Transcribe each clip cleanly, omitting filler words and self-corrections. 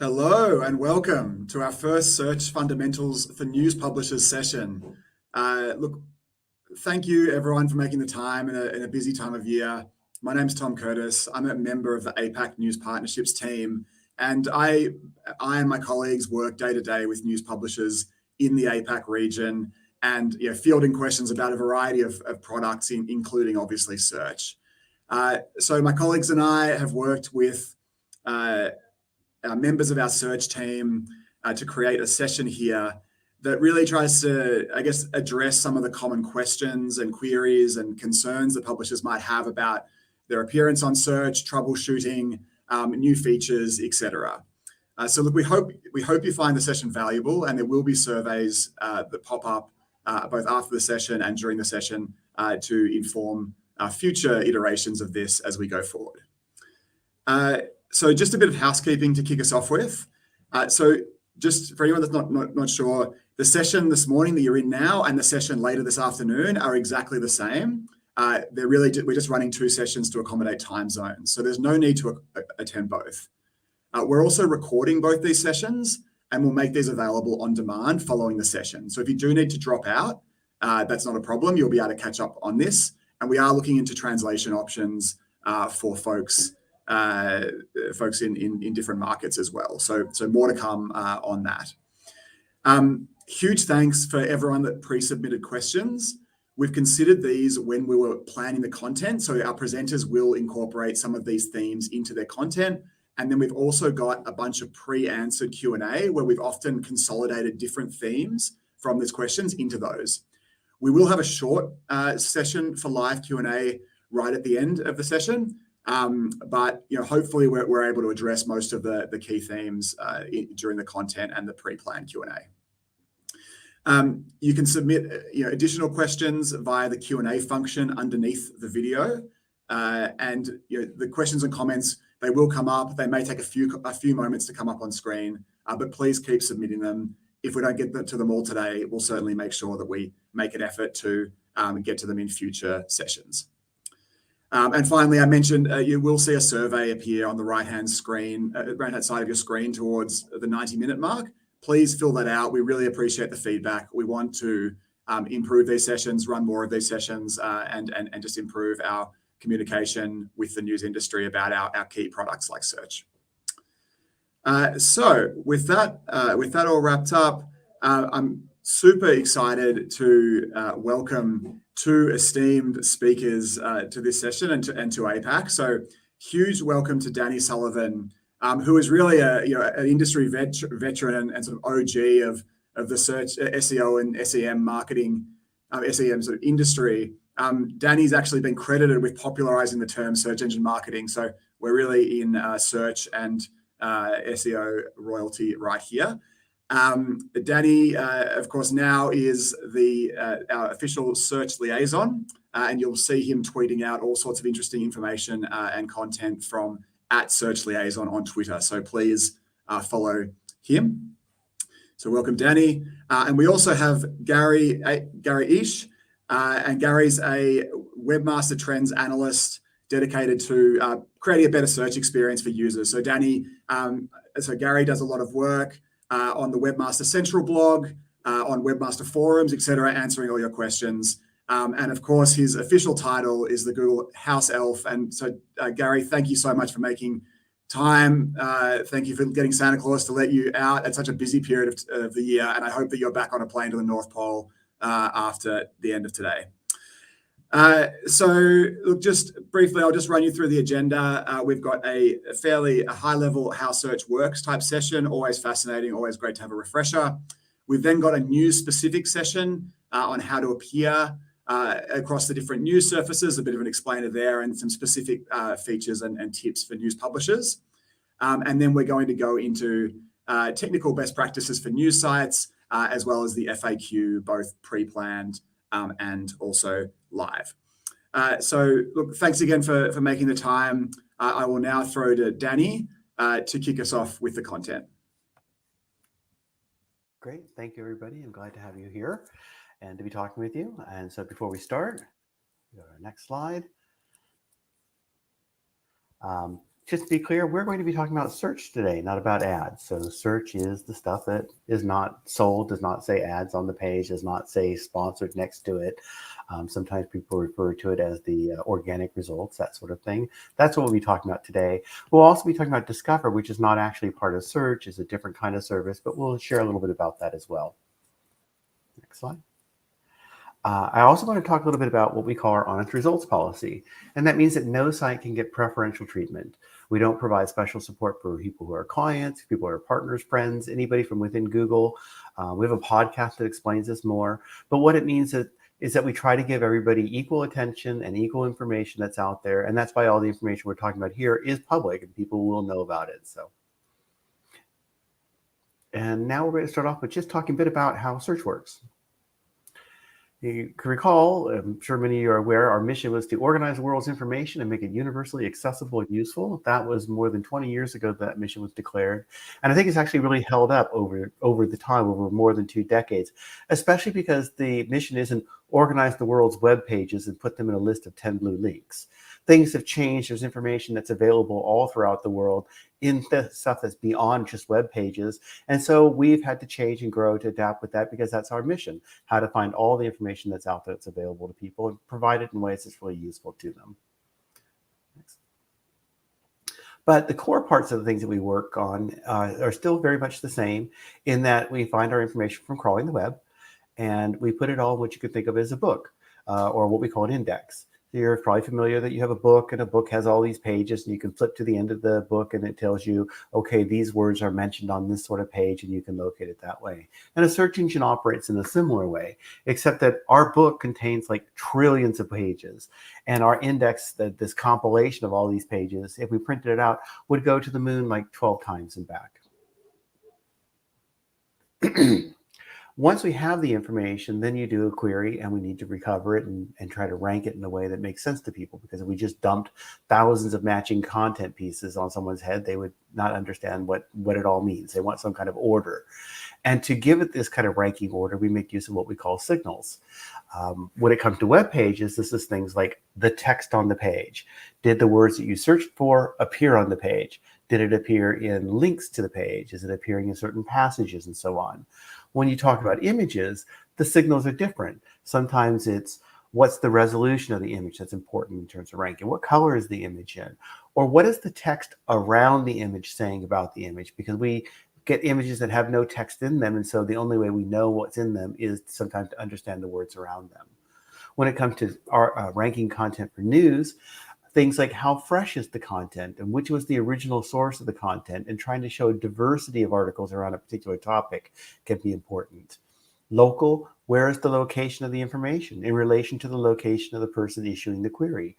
Hello and welcome to our first Search Fundamentals for News Publishers session. Look, thank you everyone for making the time in a busy time of year. My name's Tom Curtis. I'm a member of the APAC News Partnerships team, and I and my colleagues work day to day with news publishers in the APAC region and fielding questions about a variety of products, including obviously search. So my colleagues and I have worked with members of our search team to create a session here that really tries to, I guess, address some of the common questions and queries and concerns that publishers might have about their appearance on search, troubleshooting, new features, etc. So look, we hope you find the session valuable, and there will be surveys that pop up both after the session and during the session to inform future iterations of this as we go forward. So just a bit of housekeeping to kick us off with. So just for anyone that's not sure, the session this morning that you're in now and the session later this afternoon are exactly the same. We're just running two sessions to accommodate time zones, so there's no need to attend both. We're also recording both these sessions, and we'll make these available on demand following the session. So if you do need to drop out, that's not a problem. You'll be able to catch up on this, and we are looking into translation options for folks in different markets as well. So more to come on that. Huge thanks for everyone that pre-submitted questions. We've considered these when we were planning the content, so our presenters will incorporate some of these themes into their content. And then we've also got a bunch of pre-answered Q&A where we've often consolidated different themes from these questions into those. We will have a short session for live Q&A right at the end of the session. But hopefully we're able to address most of the key themes during the content and the pre-planned Q&A. You can submit additional questions via the Q&A function underneath the video, and the questions and comments, they will come up. They may take a few moments to come up on screen, but please keep submitting them. If we don't get to them all today, we'll certainly make sure that we make an effort to get to them in future sessions. And finally, I mentioned you will see a survey appear on the right-hand side of your screen towards the 90-minute mark. Please fill that out. We really appreciate the feedback. We want to improve these sessions, run more of these sessions, and just improve our communication with the news industry about our key products like search. So with that all wrapped up, I'm super excited to welcome two esteemed speakers to this session and to APAC. So huge welcome to Danny Sullivan, who is really an industry veteran and sort of OG of the search SEO and SEM marketing, SEM sort of industry. Danny's actually been credited with popularizing the term search engine marketing. So we're really in search and SEO royalty right here. Danny, of course, now is our official search liaison, and you'll see him tweeting out all sorts of interesting information and content from @searchliaison on Twitter. So please follow him. So welcome, Danny. And we also have Gary Ish, and Gary's a webmaster trends analyst dedicated to creating a better search experience for users. So Gary does a lot of work on the Webmaster Central blog, on Webmaster forums, etc., answering all your questions. And of course, his official title is the Google House Elf. And so, Gary, thank you so much for making time. Thank you for getting Santa Claus to let you out at such a busy period of the year. And I hope that you're back on a plane to the North Pole after the end of today. So look, just briefly, I'll just run you through the agenda. We've got a fairly high-level how search works type session, always fascinating, always great to have a refresher. We've then got a news-specific session on how to appear across the different news surfaces, a bit of an explainer there, and some specific features and tips for news publishers. And then we're going to go into technical best practices for news sites, as well as the FAQ, both pre-planned and also live. So look, thanks again for making the time. I will now throw to Danny to kick us off with the content. Great. Thank you, everybody. I'm glad to have you here and to be talking with you. And so before we start, go to our next slide. just to be clear, we're going to be talking about search today, not about ads. So search is the stuff that is not sold, does not say ads on the page, does not say sponsored next to it. Sometimes people refer to it as the organic results, that sort of thing. That's what we'll be talking about today. We'll also be talking about Discover, which is not actually part of search, is a different kind of service, but we'll share a little bit about that as well. Next slide. I also want to talk a little bit about what we call our honest results policy. And that means that no site can get preferential treatment. We don't provide special support for people who are clients, people who are partners, friends, anybody from within Google. We have a podcast that explains this more. But what it means is that we try to give everybody equal attention and equal information that's out there. And that's why all the information we're talking about here is public and people will know about it. And now we're going to start off with just talking a bit about how search works. You can recall, I'm sure many of you are aware, our mission was to organize the world's information and make it universally accessible and useful. That was more than 20 years ago that mission was declared. And I think it's actually really held up over the time, over more than 2 decades, especially because the mission isn't organize the world's web pages and put them in a list of 10 blue links. Things have changed. There's information that's available all throughout the world in the stuff that's beyond just web pages. And so we've had to change and grow to adapt with that because that's our mission, how to find all the information that's out there that's available to people and provide it in ways that's really useful to them. Next. But the core parts of the things that we work on are still very much the same in that we find our information from crawling the web and we put it all in what you could think of as a book or what we call an index. You're probably familiar that you have a book and a book has all these pages and you can flip to the end of the book and it tells you, okay, these words are mentioned on this sort of page and you can locate it that way. And a search engine operates in a similar way, except that our book contains like trillions of pages and our index, this compilation of all these pages, if we printed it out, would go to the moon like 12 times and back. Once we have the information, then you do a query and we need to recover it and try to rank it in a way that makes sense to people. Because if we just dumped thousands of matching content pieces on someone's head, they would not understand what it all means. They want some kind of order. And to give it this kind of ranking order, we make use of what we call signals. When it comes to web pages, this is things like the text on the page. Did the words that you searched for appear on the page? Did it appear in links to the page? Is it appearing in certain passages and so on? When you talk about images, the signals are different. Sometimes it's what's the resolution of the image that's important in terms of ranking? What color is the image in? Or what is the text around the image saying about the image? Because we get images that have no text in them, and so the only way we know what's in them is sometimes to understand the words around them. When it comes to our ranking content for news, things like how fresh is the content and which was the original source of the content, and trying to show diversity of articles around a particular topic can be important. Local, where is the location of the information in relation to the location of the person issuing the query?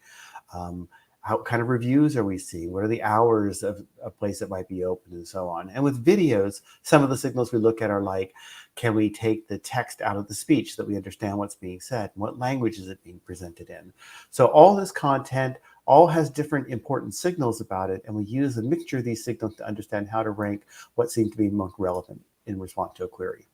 How kind of reviews are we seeing? What are the hours of a place that might be open and so on? And with videos, some of the signals we look at are like, can we take the text out of the speech so that we understand what's being said? What language is it being presented in? So all this content all has different important signals about it, and we use a mixture of these signals to understand how to rank what seems to be most relevant in response to a query.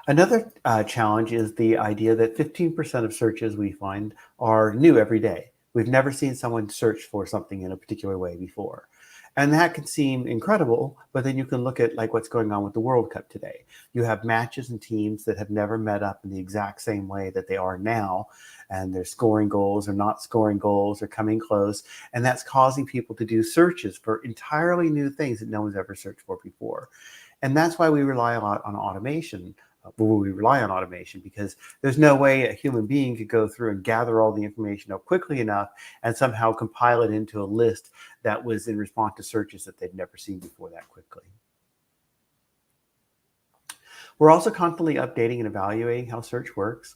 Another challenge is the idea that 15% of searches we find are new every day. We've never seen someone search for something in a particular way before. And that can seem incredible, but then you can look at like what's going on with the World Cup today. You have matches and teams that have never met up in the exact same way that they are now, and they're scoring goals or not scoring goals or coming close, and that's causing people to do searches for entirely new things that no one's ever searched for before. And that's why we rely a lot on automation. We rely on automation because there's no way a human being could go through and gather all the information up quickly enough and somehow compile it into a list that was in response to searches that they'd never seen before that quickly. We're also constantly updating and evaluating how search works.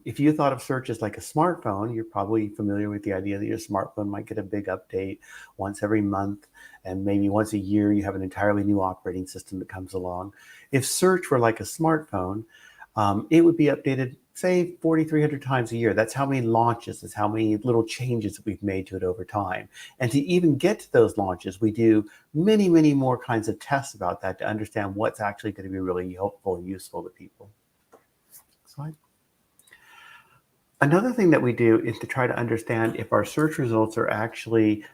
If you thought of search as like a smartphone, you're probably familiar with the idea that your smartphone might get a big update once every month, and maybe once a year you have an entirely new operating system that comes along. If search were like a smartphone, it would be updated, say, 4,300 times a year. That's how many launches, that's how many little changes that we've made to it over time. And to even get to those launches, we do many, many more kinds of tests about that to understand what's actually going to be really helpful and useful to people. Slide. Another thing that we do is to try to understand if our search results are actually,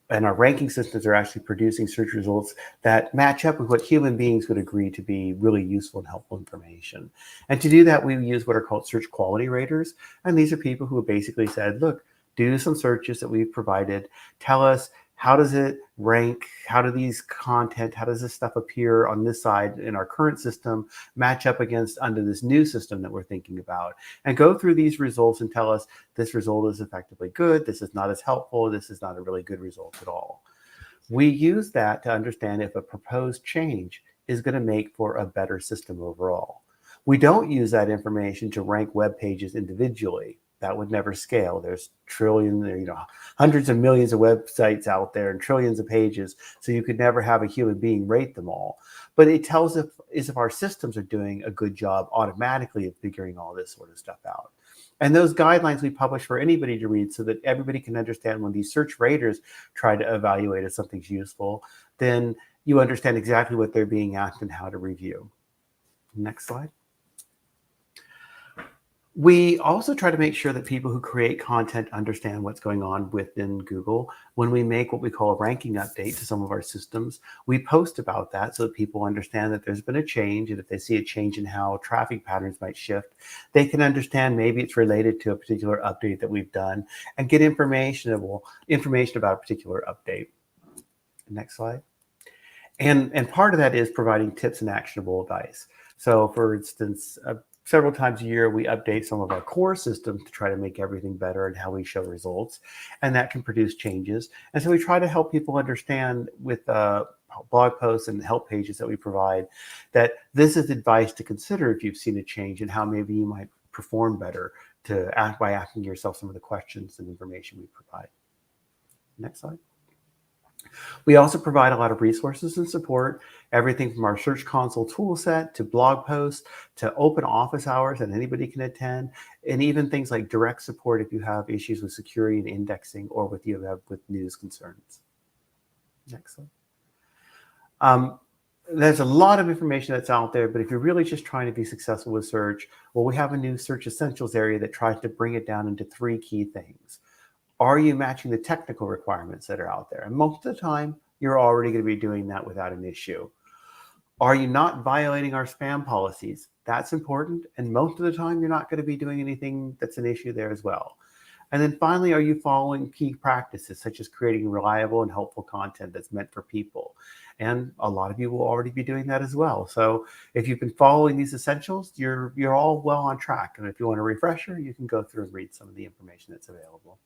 and our ranking systems are actually producing search results that match up with what human beings would agree to be really useful and helpful information. And to do that, we use what are called search quality raters. And these are people who basically said, look, do some searches that we've provided. Tell us, how does it rank? How does this stuff appear on this side in our current system match up against under this new system that we're thinking about? And go through these results and tell us this result is effectively good, this is not as helpful, this is not a really good result at all. We use that to understand if a proposed change is going to make for a better system overall. We don't use that information to rank web pages individually. That would never scale. There's hundreds of millions of websites out there and trillions of pages, so you could never have a human being rate them all. But it tells us if our systems are doing a good job automatically of figuring all this sort of stuff out. And those guidelines we publish for anybody to read so that everybody can understand when these search raters try to evaluate if something's useful, then you understand exactly what they're being asked and how to review. Next slide. We also try to make sure that people who create content understand what's going on within Google. When we make what we call a ranking update to some of our systems, we post about that so that people understand that there's been a change, and if they see a change in how traffic patterns might shift, they can understand maybe it's related to a particular update that we've done and get information about a particular update. Next slide. And part of that is providing tips and actionable advice. So for instance, several times a year, we update some of our core systems to try to make everything better and how we show results, and that can produce changes. And so we try to help people understand with blog posts and help pages that we provide that this is advice to consider if you've seen a change and how maybe you might perform better by asking yourself some of the questions and information we provide. Next slide. We also provide a lot of resources and support, everything from our Search Console tool set to blog posts to open office hours that anybody can attend, and even things like direct support if you have issues with security and indexing or with news concerns. Next slide. There's a lot of information that's out there, but if you're really just trying to be successful with search, well, we have a new Search Essentials area that tries to bring it down into 3 key things. Are you matching the technical requirements that are out there? And most of the time, you're already going to be doing that without an issue. Are you not violating our spam policies? That's important. And most of the time, you're not going to be doing anything that's an issue there as well. And then finally, are you following key practices, such as creating reliable and helpful content that's meant for people? And a lot of you will already be doing that as well. So if you've been following these essentials, you're all well on track. And if you want a refresher, you can go through and read some of the information that's available.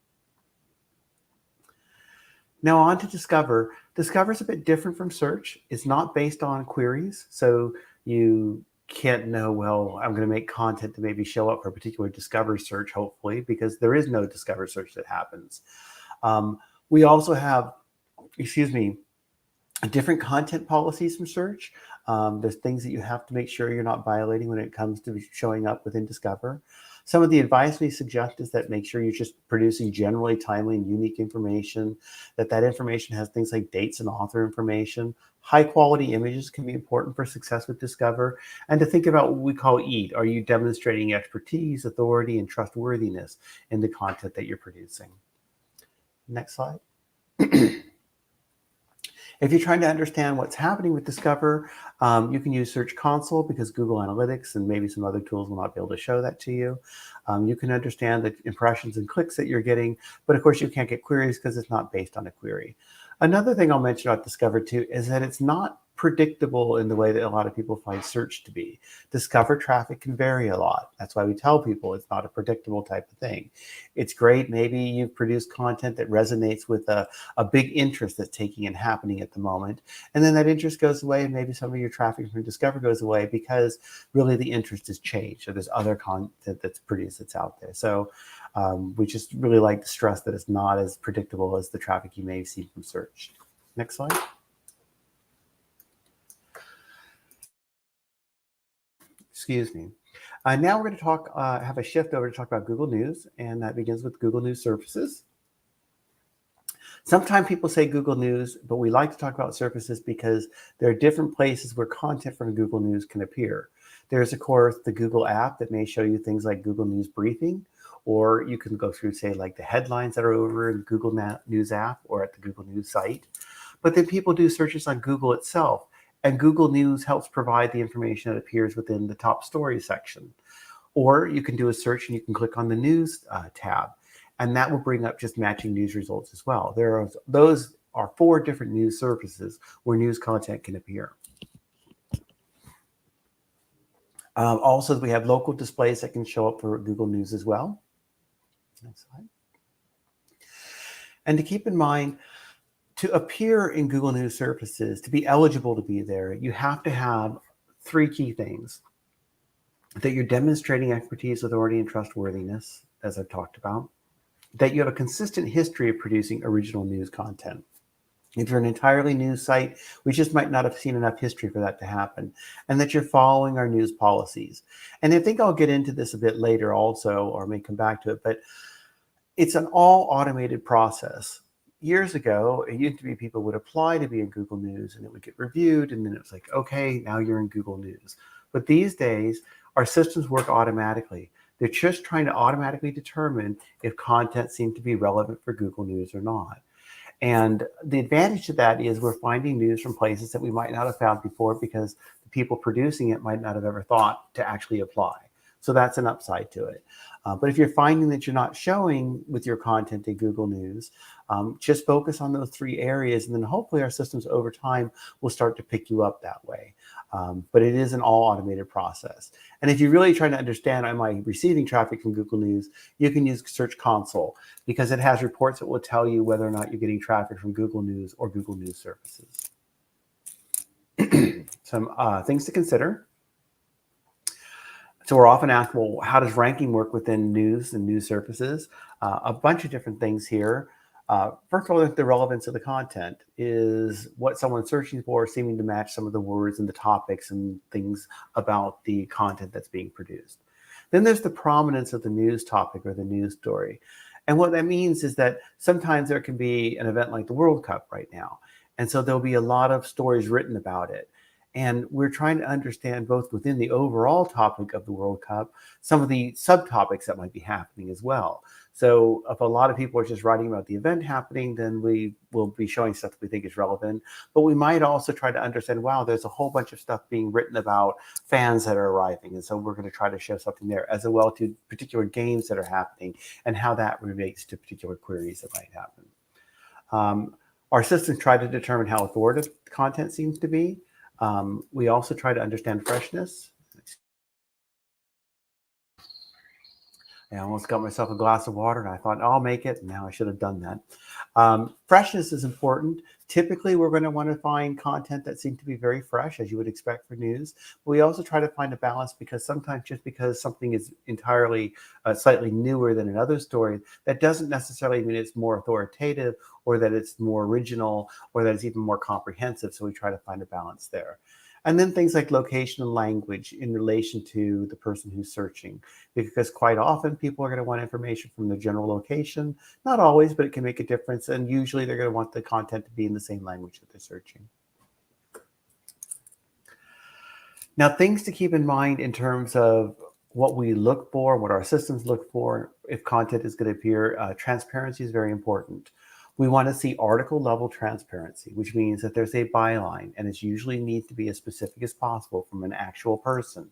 Now on to Discover. Discover is a bit different from search. It's not based on queries. So you can't know, well, I'm going to make content to maybe show up for a particular Discover search, hopefully, because there is no Discover search that happens. We also have, different content policies from search. There's things that you have to make sure you're not violating when it comes to showing up within Discover. Some of the advice we suggest is that make sure you're just producing generally timely and unique information, that information has things like dates and author information. High quality images can be important for success with Discover, and to think about what we call EAT. Are you demonstrating expertise, authority, and trustworthiness in the content that you're producing? Next slide. If you're trying to understand what's happening with Discover, you can use Search Console because Google Analytics and maybe some other tools will not be able to show that to you. You can understand the impressions and clicks that you're getting, but of course you can't get queries because it's not based on a query. Another thing I'll mention about Discover too is that it's not predictable in the way that a lot of people find search to be. Discover traffic can vary a lot. That's why we tell people it's not a predictable type of thing. It's great. Maybe you've produced content that resonates with a big interest that's taking and happening at the moment. And then that interest goes away and maybe some of your traffic from Discover goes away because really the interest has changed. So there's other content that's produced that's out there. So we just really like to stress that it's not as predictable as the traffic you may have seen from search. Next slide. Excuse me. Now we're going to have a shift over to talk about Google News, and that begins with Google News Services. Sometimes people say Google News, but we like to talk about services because there are different places where content from Google News can appear. There's, of course, the Google app that may show you things like Google News Briefing, or you can go through, say, like the headlines that are over in Google News app or at the Google News site. But then people do searches on Google itself, and Google News helps provide the information that appears within the top stories section. Or you can do a search and you can click on the news tab, and that will bring up just matching news results as well. Those are 4 different news services where news content can appear. Also, we have local displays that can show up for Google News as well. Next slide. And to keep in mind, to appear in Google News services, to be eligible to be there, you have to have 3 key things. That you're demonstrating expertise, authority, and trustworthiness, as I've talked about. That you have a consistent history of producing original news content. If you're an entirely new site, we just might not have seen enough history for that to happen. And that you're following our news policies. And I think I'll get into this a bit later also, or may come back to it, but it's an all automated process. Years ago, it used to be people would apply to be in Google News and it would get reviewed. And then it was like, okay, now you're in Google News. But these days, our systems work automatically. They're just trying to automatically determine if content seems to be relevant for Google News or not. And the advantage to that is we're finding news from places that we might not have found before because the people producing it might not have ever thought to actually apply. So that's an upside to it. But if you're finding that you're not showing with your content in Google News, just focus on those 3 areas, and then hopefully our systems over time will start to pick you up that way. But it is an all automated process. And if you're really trying to understand, am I receiving traffic from Google News, you can use Search Console because it has reports that will tell you whether or not you're getting traffic from Google News or Google News services. Some things to consider. So we're often asked, well, how does ranking work within news and news services? A bunch of different things here. First of all, the relevance of the content is what someone's searching for, seeming to match some of the words and the topics and things about the content that's being produced. Then there's the prominence of the news topic or the news story. And what that means is that sometimes there can be an event like the World Cup right now. And so there'll be a lot of stories written about it. And we're trying to understand both within the overall topic of the World Cup, some of the subtopics that might be happening as well. So if a lot of people are just writing about the event happening, then we will be showing stuff that we think is relevant. But we might also try to understand, wow, there's a whole bunch of stuff being written about fans that are arriving. And so we're going to try to show something there, as well to particular games that are happening and how that relates to particular queries that might happen. Our systems try to determine how authoritative content seems to be. We also try to understand freshness. I almost got myself a glass of water and I thought, I'll make it. And now I should have done that. Freshness is important. Typically, we're going to want to find content that seems to be very fresh, as you would expect for news. But we also try to find a balance because sometimes just because something is entirely slightly newer than another story, that doesn't necessarily mean it's more authoritative or that it's more original or that it's even more comprehensive. So we try to find a balance there. And then things like location and language in relation to the person who's searching, because quite often people are going to want information from the general location. Not always, but it can make a difference. And usually they're going to want the content to be in the same language that they're searching. Now, things to keep in mind in terms of what we look for, what our systems look for, if content is going to appear, transparency is very important. We want to see article level transparency, which means that there's a byline, and it usually needs to be as specific as possible from an actual person.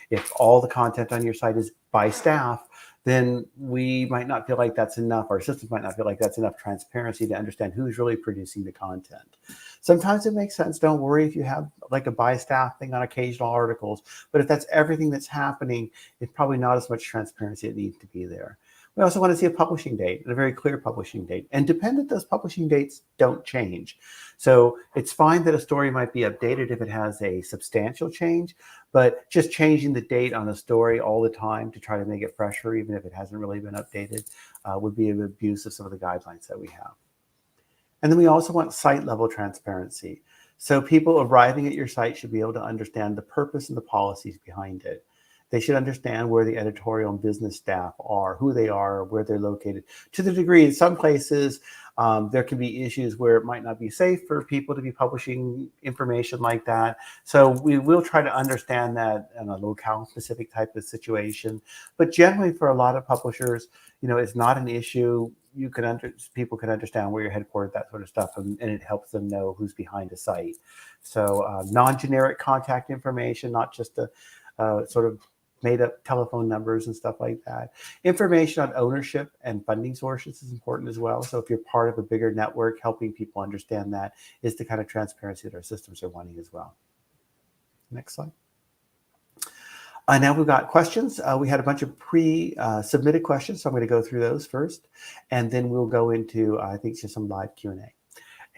If all the content on your site is by staff, then we might not feel like that's enough. Our systems might not feel like that's enough transparency to understand who's really producing the content. Sometimes it makes sense. Don't worry if you have like a by staff thing on occasional articles, but if that's everything that's happening, it's probably not as much transparency that needs to be there. We also want to see a publishing date, and a very clear publishing date. And dependent, those publishing dates don't change. So it's fine that a story might be updated if it has a substantial change, but just changing the date on a story all the time to try to make it fresher, even if it hasn't really been updated, would be an abuse of some of the guidelines that we have. And then we also want site level transparency. So people arriving at your site should be able to understand the purpose and the policies behind it. They should understand where the editorial and business staff are, who they are, where they're located. To the degree, in some places, There can be issues where it might not be safe for people to be publishing information like that. So we will try to understand that in a locale specific type of situation. But generally for a lot of publishers, it's not an issue. People can understand where you're headquartered, that sort of stuff, and it helps them know who's behind a site. So non-generic contact information, not just a sort of made up telephone numbers and stuff like that. Information on ownership and funding sources is important as well. So if you're part of a bigger network, helping people understand that is the kind of transparency that our systems are wanting as well. Next slide. Now we've got questions. We had a bunch of pre-submitted questions, so I'm going to go through those first, and then we'll go into, I think, just some live Q&A.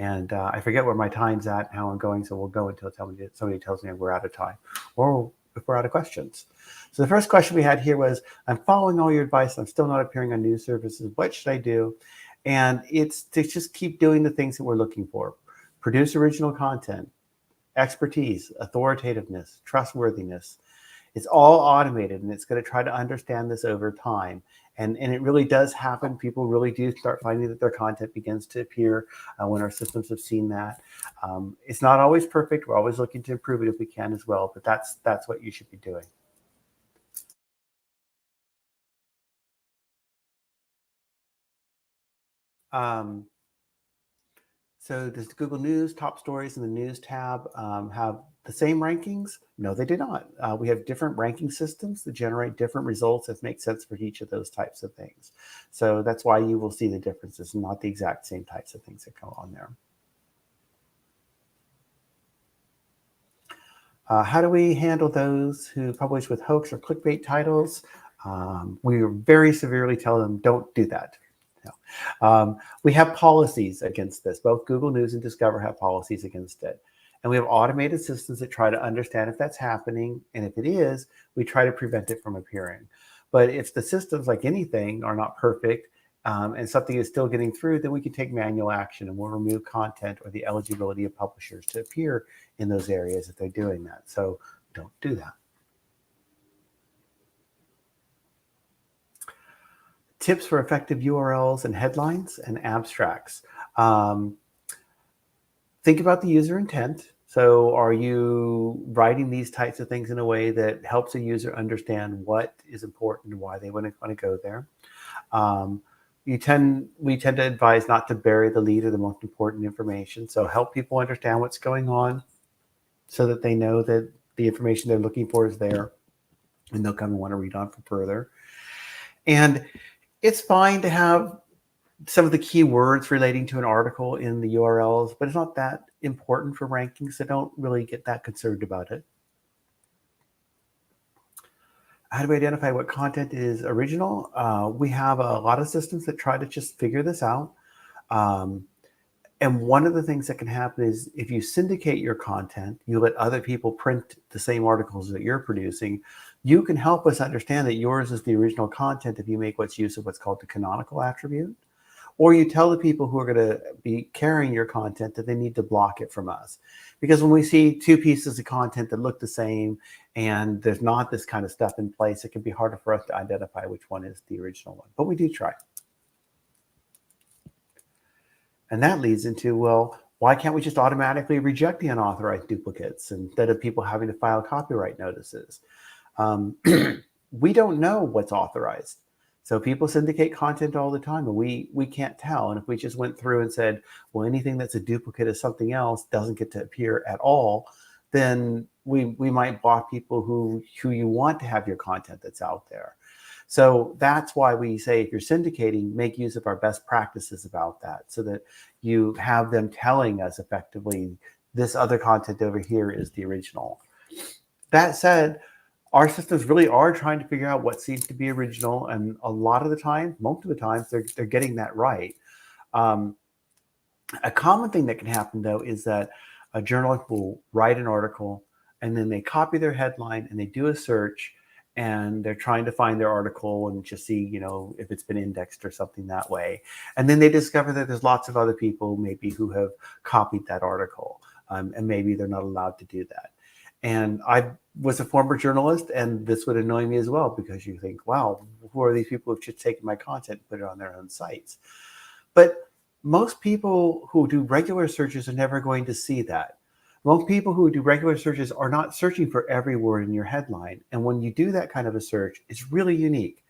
And I forget where my time's at, how I'm going, so we'll go until somebody tells me we're out of time, or if we're out of questions. So the first question we had here was, I'm following all your advice. I'm still not appearing on news services. What should I do? And it's to just keep doing the things that we're looking for. Produce original content, expertise, authoritativeness, trustworthiness. It's all automated, and it's going to try to understand this over time. And it really does happen. People really do start finding that their content begins to appear when our systems have seen that. It's not always perfect. We're always looking to improve it if we can as well, but that's what you should be doing. So does Google News top stories in the news tab have the same rankings? No, they do not. We have different ranking systems that generate different results that make sense for each of those types of things. So that's why you will see the differences, not the exact same types of things that come on there. How do we handle those who publish with hoax or clickbait titles? We very severely tell them, don't do that. No. We have policies against this. Both Google News and Discover have policies against it. And we have automated systems that try to understand if that's happening. And if it is, we try to prevent it from appearing. But if the systems, like anything, are not perfect and something is still getting through, then we can take manual action and we'll remove content or the eligibility of publishers to appear in those areas if they're doing that. So don't do that. Tips for effective URLs and headlines and abstracts. Think about the user intent. So are you writing these types of things in a way that helps a user understand what is important and why they want to go there? We tend to advise not to bury the lead or the most important information. So help people understand what's going on so that they know that the information they're looking for is there and they'll come and want to read on further. And it's fine to have some of the keywords relating to an article in the URLs, but it's not that important for ranking, so don't really get that concerned about it. How do we identify what content is original? We have a lot of systems that try to just figure this out. And one of the things that can happen is if you syndicate your content, you let other people print the same articles that you're producing, you can help us understand that yours is the original content if you make use of what's called the canonical attribute. Or you tell the people who are going to be carrying your content that they need to block it from us. Because when we see two pieces of content that look the same and there's not this kind of stuff in place, it can be harder for us to identify which one is the original one. But we do try. And that leads into, well, why can't we just automatically reject the unauthorized duplicates instead of people having to file copyright notices? We don't know what's authorized. So people syndicate content all the time, and we can't tell. And if we just went through and said, well, anything that's a duplicate of something else doesn't get to appear at all, then we might block people who you want to have your content that's out there. So that's why we say if you're syndicating, make use of our best practices about that so that you have them telling us effectively, this other content over here is the original. That said, our systems really are trying to figure out what seems to be original. And a lot of the time, most of the times, they're getting that right. A common thing that can happen, though, is that a journalist will write an article and then they copy their headline and they do a search and they're trying to find their article and just see, if it's been indexed or something that way. And then they discover that there's lots of other people maybe who have copied that article and maybe they're not allowed to do that. And I was a former journalist, and this would annoy me as well because you think, wow, who are these people who've just taken my content and put it on their own sites? But most people who do regular searches are never going to see that. Most people who do regular searches are not searching for every word in your headline. And when you do that kind of a search, it's really unique.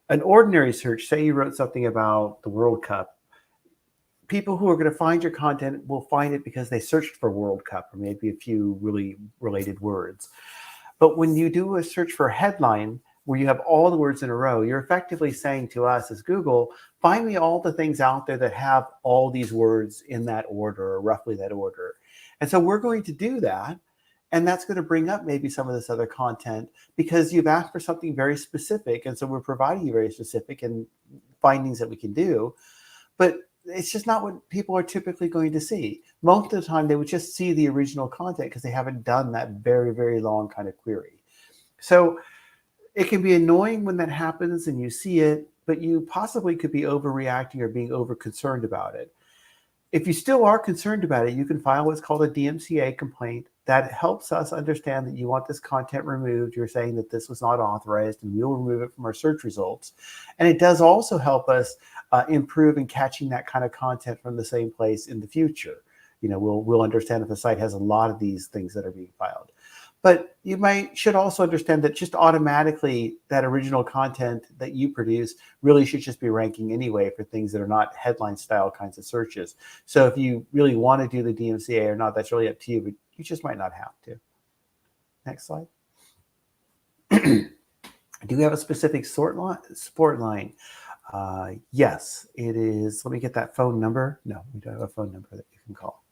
An ordinary search, say you wrote something about the World Cup, people who are going to find your content will find it because they searched for World Cup or maybe a few really related words. But when you do a search for a headline where you have all the words in a row, you're effectively saying to us as Google, find me all the things out there that have all these words in that order or roughly that order. And so we're going to do that. And that's going to bring up maybe some of this other content because you've asked for something very specific. And so we're providing you very specific and findings that we can do. But it's just not what people are typically going to see. Most of the time, they would just see the original content because they haven't done that very, very long kind of query. So it can be annoying when that happens and you see it, but you possibly could be overreacting or being over concerned about it. If you still are concerned about it, you can file what's called a DMCA complaint. That helps us understand that you want this content removed. You're saying that this was not authorized and we'll remove it from our search results. And it does also help us improve in catching that kind of content from the same place in the future. We'll understand if the site has a lot of these things that are being filed. But you should also understand that just automatically that original content that you produce really should just be ranking anyway for things that are not headline style kinds of searches. So if you really want to do the DMCA or not, that's really up to you, but you just might not have to. Next slide. Do you have a specific support line? Yes, it is. Let me get that phone number. No, we don't have a phone number that you can call.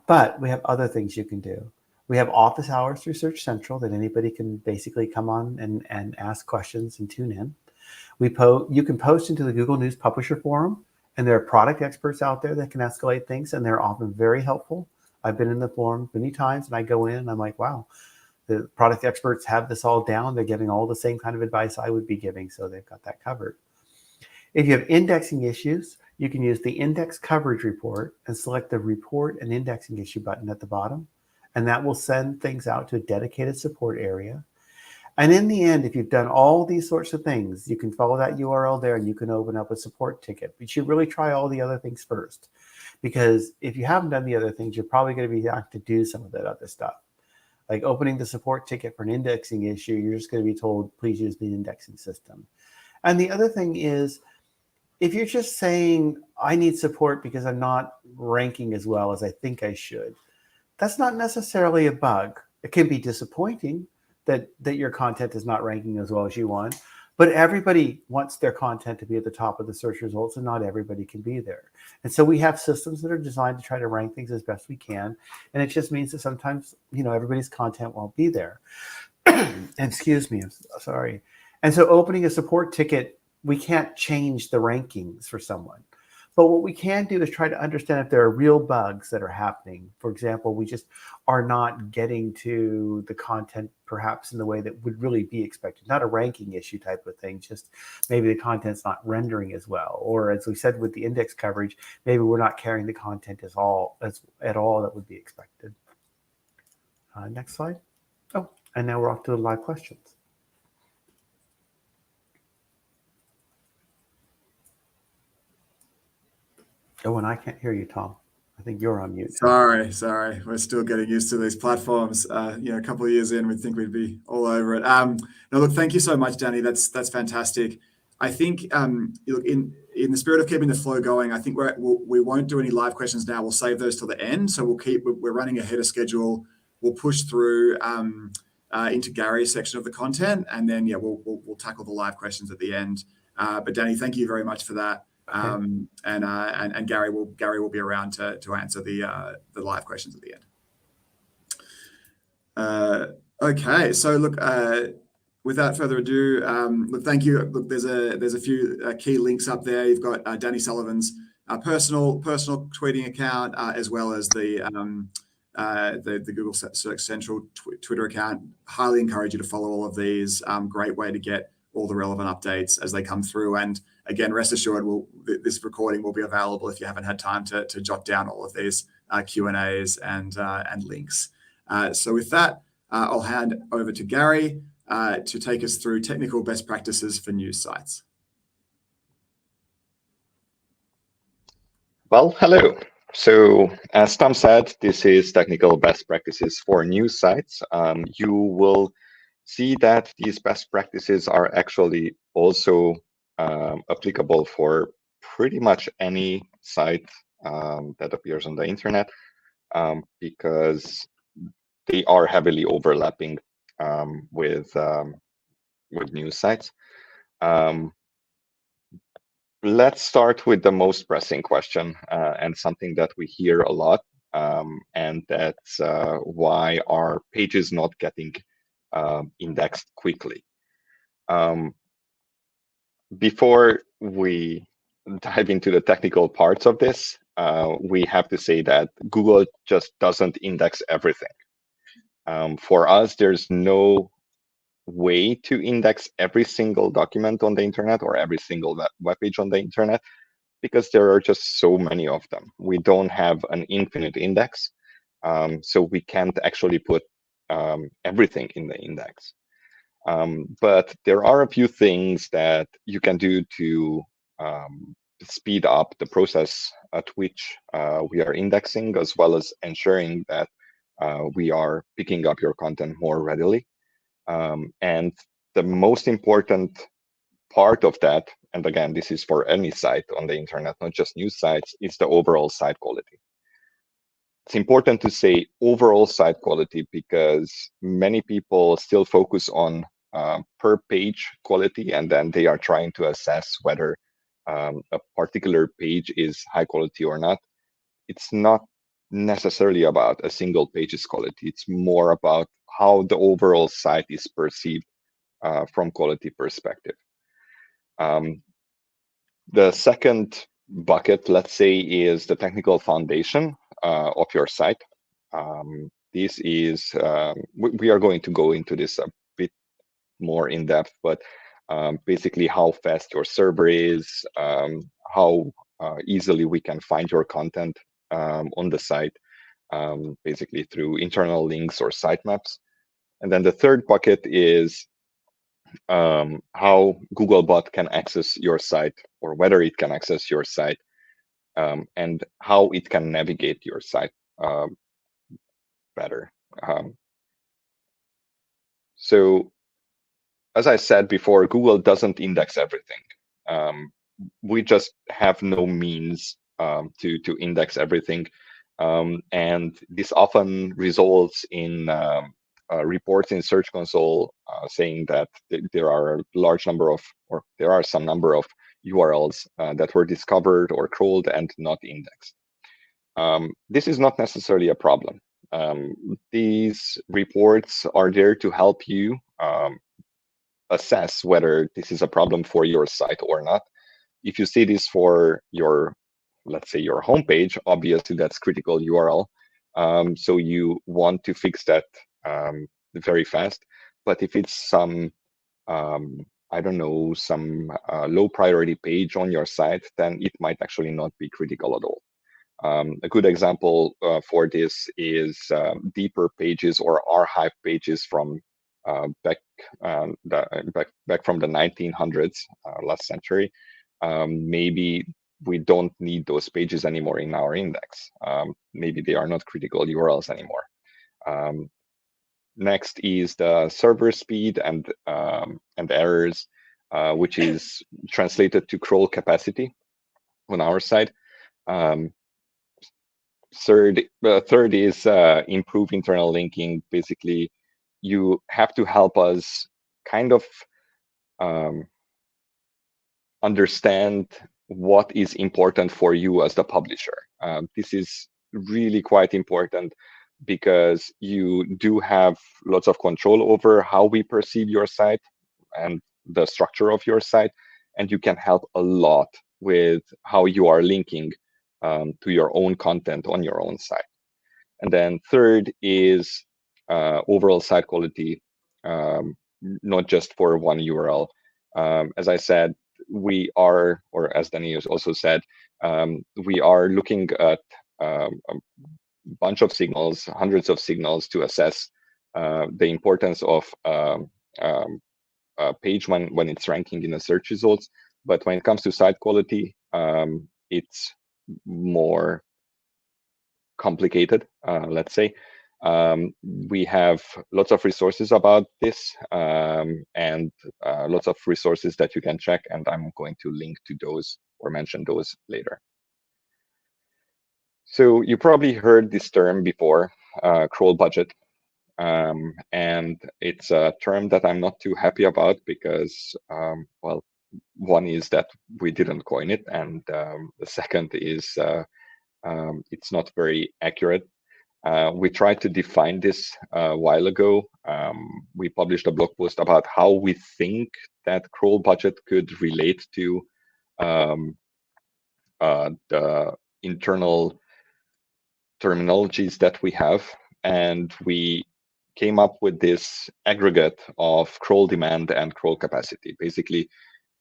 But we have other things you can do. We have office hours through Search Central that anybody can basically come on and ask questions and tune in. You can post into the Google News Publisher Forum, and there are product experts out there that can escalate things, and they're often very helpful. I've been in the forum many times, and I go in and I'm like, wow, the product experts have this all down. They're giving all the same kind of advice I would be giving, so they've got that covered. If you have indexing issues, you can use the Index Coverage Report and select the Report and Indexing Issue button at the bottom, and that will send things out to a dedicated support area. And in the end, if you've done all these sorts of things, you can follow that URL there and you can open up a support ticket. But you should really try all the other things first, because if you haven't done the other things, you're probably going to be asked to do some of that other stuff. Like opening the support ticket for an indexing issue, you're just going to be told, please use the indexing system. And the other thing is, if you're just saying, I need support because I'm not ranking as well as I think I should, that's not necessarily a bug. It can be disappointing that your content is not ranking as well as you want, but everybody wants their content to be at the top of the search results, and not everybody can be there. And so we have systems that are designed to try to rank things as best we can, and it just means that sometimes, everybody's content won't be there. Excuse me, I'm sorry. And so opening a support ticket, we can't change the rankings for someone. But what we can do is try to understand if there are real bugs that are happening. For example, we just are not getting to the content perhaps in the way that would really be expected. Not a ranking issue type of thing, just maybe the content's not rendering as well. Or as we said with the index coverage, maybe we're not carrying the content at all that would be expected. Next slide. Oh, and now we're off to the live questions. Oh, and I can't hear you, Tom. I think you're on mute. Sorry. We're still getting used to these platforms. A couple of years in, we'd think we'd be all over it. No, look, thank you so much, Danny. That's fantastic. I think look, in the spirit of keeping the flow going, I think we won't do any live questions now. We'll save those till the end. So we're running ahead of schedule. We'll push through into Gary's section of the content, and then we'll tackle the live questions at the end. But Danny, thank you very much for that. And Gary will be around to answer the live questions at the end. Okay, so look, without further ado, look, thank you. Look, there's a few key links up there. You've got Danny Sullivan's personal tweeting account, as well as the Google Search Central Twitter account. Highly encourage you to follow all of these. Great way to get all the relevant updates as they come through. And again, rest assured, this recording will be available if you haven't had time to jot down all of these Q&As and links. So with that, I'll hand over to Gary to take us through technical best practices for news sites. Well, hello. So as Tom said, this is technical best practices for news sites. You will see that these best practices are actually also applicable for pretty much any site that appears on the internet, because they are heavily overlapping with news sites. Let's start with the most pressing question, and something that we hear a lot, and that's why are pages not getting indexed quickly. Before we dive into the technical parts of this, we have to say that Google just doesn't index everything. For us, there's no way to index every single document on the internet or every single web page on the internet, because there are just so many of them. We don't have an infinite index, so we can't actually put everything in the index. But there are a few things that you can do to speed up the process at which we are indexing, as well as ensuring that we are picking up your content more readily. And the most important part of that, and again, this is for any site on the internet, not just news sites, is the overall site quality. It's important to say overall site quality because many people still focus on per page quality, and then they are trying to assess whether a particular page is high quality or not. It's not necessarily about a single page's quality. It's more about how the overall site is perceived from quality perspective. The second bucket, let's say, is the technical foundation of your site. This is, we are going to go into this a bit more in depth, but basically how fast your server is, how easily we can find your content on the site, basically through internal links or sitemaps. And then the third bucket is how Googlebot can access your site, or whether it can access your site, and how it can navigate your site better. So, as I said before, Google doesn't index everything. We just have no means to index everything, and this often results in reports in Search Console saying that there are a large number of, or there are some number of URLs that were discovered or crawled and not indexed. This is not necessarily a problem. These reports are there to help you assess whether this is a problem for your site or not. If you see this for your, let's say, your homepage, obviously that's critical URL. So you want to fix that very fast. But if it's some, I don't know, some low priority page on your site, then it might actually not be critical at all. A good example for this is deeper pages or archive pages from back from the 1900s, last century. Maybe we don't need those pages anymore in our index. Maybe they are not critical URLs anymore. Next is the server speed and errors, which is translated to crawl capacity on our side. Third is improve internal linking. Basically, you have to help us kind of understand what is important for you as the publisher. This is really quite important because you do have lots of control over how we perceive your site and the structure of your site, and you can help a lot with how you are linking to your own content on your own site. And then third is overall site quality, not just for one URL. As I said, we are, or as Danny also said, we are looking at a bunch of signals, hundreds of signals to assess the importance of a page when it's ranking in the search results. But when it comes to site quality, it's more complicated, let's say. We have lots of resources about this, and lots of resources that you can check, and I'm going to link to those or mention those later. So you probably heard this term before, crawl budget. And it's a term that I'm not too happy about because, well, one is that we didn't coin it, and the second is it's not very accurate. We tried to define this a while ago. We published a blog post about how we think that crawl budget could relate to the internal terminologies that we have, and we came up with this aggregate of crawl demand and crawl capacity, basically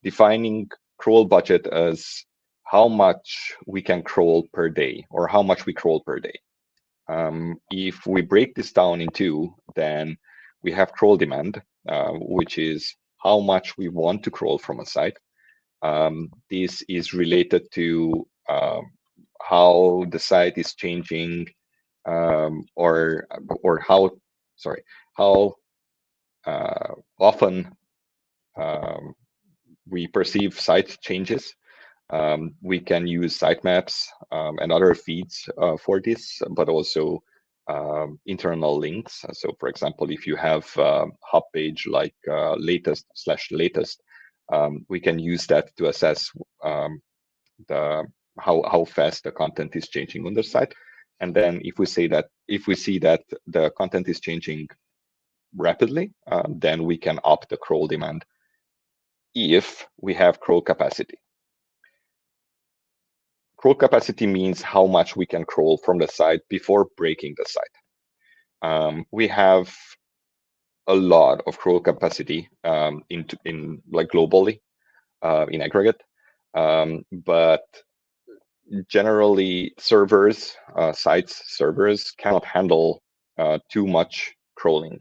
defining crawl budget as how much we can crawl per day or how much we crawl per day. If we break this down in two, then we have crawl demand, which is how much we want to crawl from a site. This is related to how the site is changing, or how often we perceive site changes. We can use sitemaps and other feeds for this, but also internal links. So for example, if you have a hub page like latest/latest, we can use that to assess how fast the content is changing on the site. And then if we see that the content is changing rapidly, then we can up the crawl demand if we have crawl capacity. Crawl capacity means how much we can crawl from the site before breaking the site. We have a lot of crawl capacity in like globally in aggregate, but generally servers cannot handle too much crawling.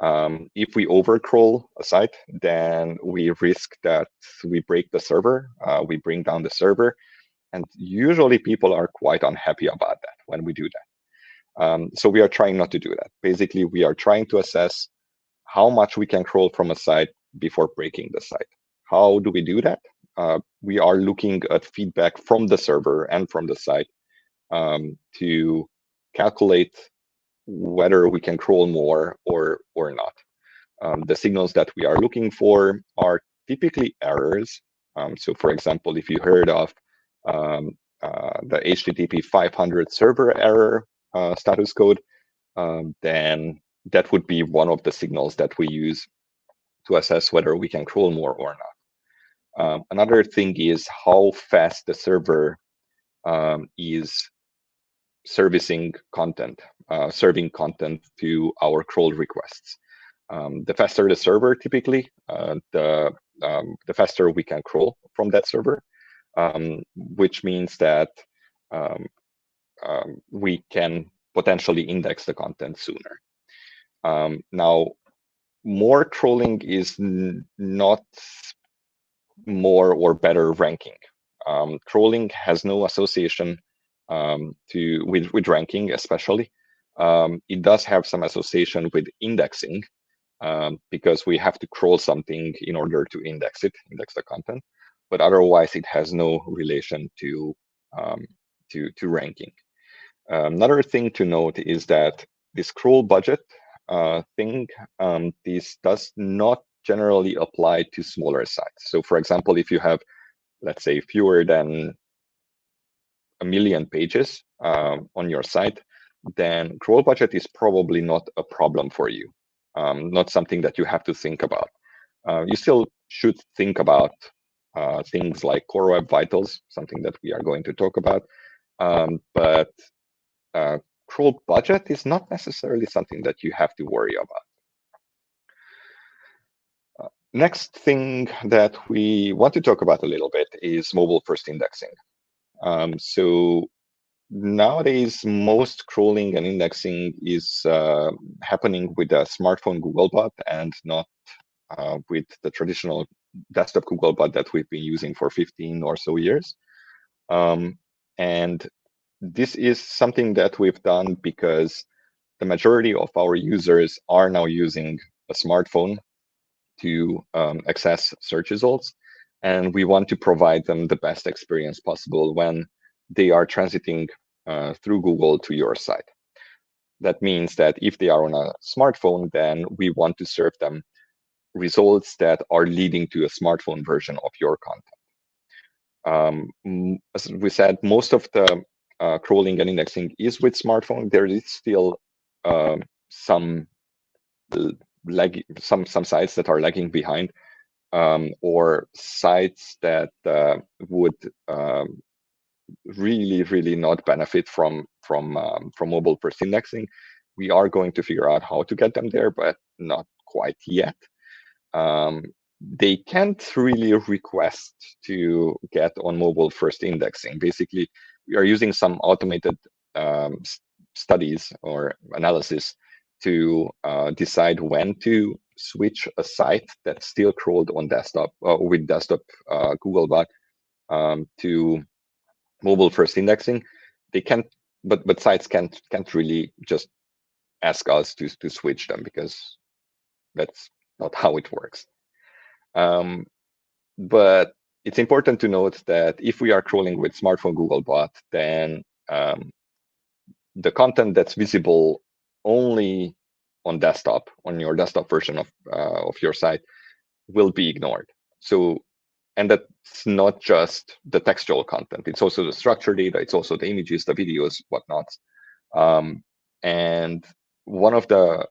If we overcrawl a site, then we risk that we break the server, we bring down the server, and usually people are quite unhappy about that when we do that. So we are trying not to do that. Basically, we are trying to assess how much we can crawl from a site before breaking the site. How do we do that? We are looking at feedback from the server and from the site to calculate whether we can crawl more or not. The signals that we are looking for are typically errors. So for example, if you heard of the HTTP 500 server error status code, then that would be one of the signals that we use to assess whether we can crawl more or not. Another thing is how fast the server is serving content to our crawl requests. The faster the server, typically, the faster we can crawl from that server, which means that we can potentially index the content sooner. Now, more crawling is not more or better ranking. Crawling has no association with ranking, especially. It does have some association with indexing, because we have to crawl something in order to index the content. But otherwise, it has no relation to ranking. Another thing to note is that this crawl budget thing, this does not generally apply to smaller sites. So for example, if you have, let's say, fewer than 1 million pages on your site, then crawl budget is probably not a problem for you, not something that you have to think about. You still should think about things like Core Web Vitals, something that we are going to talk about, but crawl budget is not necessarily something that you have to worry about. Next thing that we want to talk about a little bit is mobile first indexing. So nowadays, most crawling and indexing is happening with a smartphone Googlebot and not with the traditional desktop Googlebot that we've been using for 15 or so years. And this is something that we've done because the majority of our users are now using a smartphone to access search results. And we want to provide them the best experience possible when they are transiting through Google to your site. That means that if they are on a smartphone, then we want to serve them results that are leading to a smartphone version of your content. As we said, most of the crawling and indexing is with smartphone. There is still some sites that are lagging behind, or sites that would really not benefit from mobile first indexing. We are going to figure out how to get them there, but not quite yet. They can't really request to get on mobile first indexing. Basically, we are using some automated studies or analysis to decide when to switch a site that's still crawled on desktop with desktop Googlebot to mobile first indexing. They can't, but sites can't really just ask us to switch them, because that's not how it works. But it's important to note that if we are crawling with smartphone Googlebot, then the content that's visible only on desktop, on your desktop version of your site, will be ignored. So, and that's not just the textual content. It's also the structured data. It's also the images, the videos, whatnot. And one of the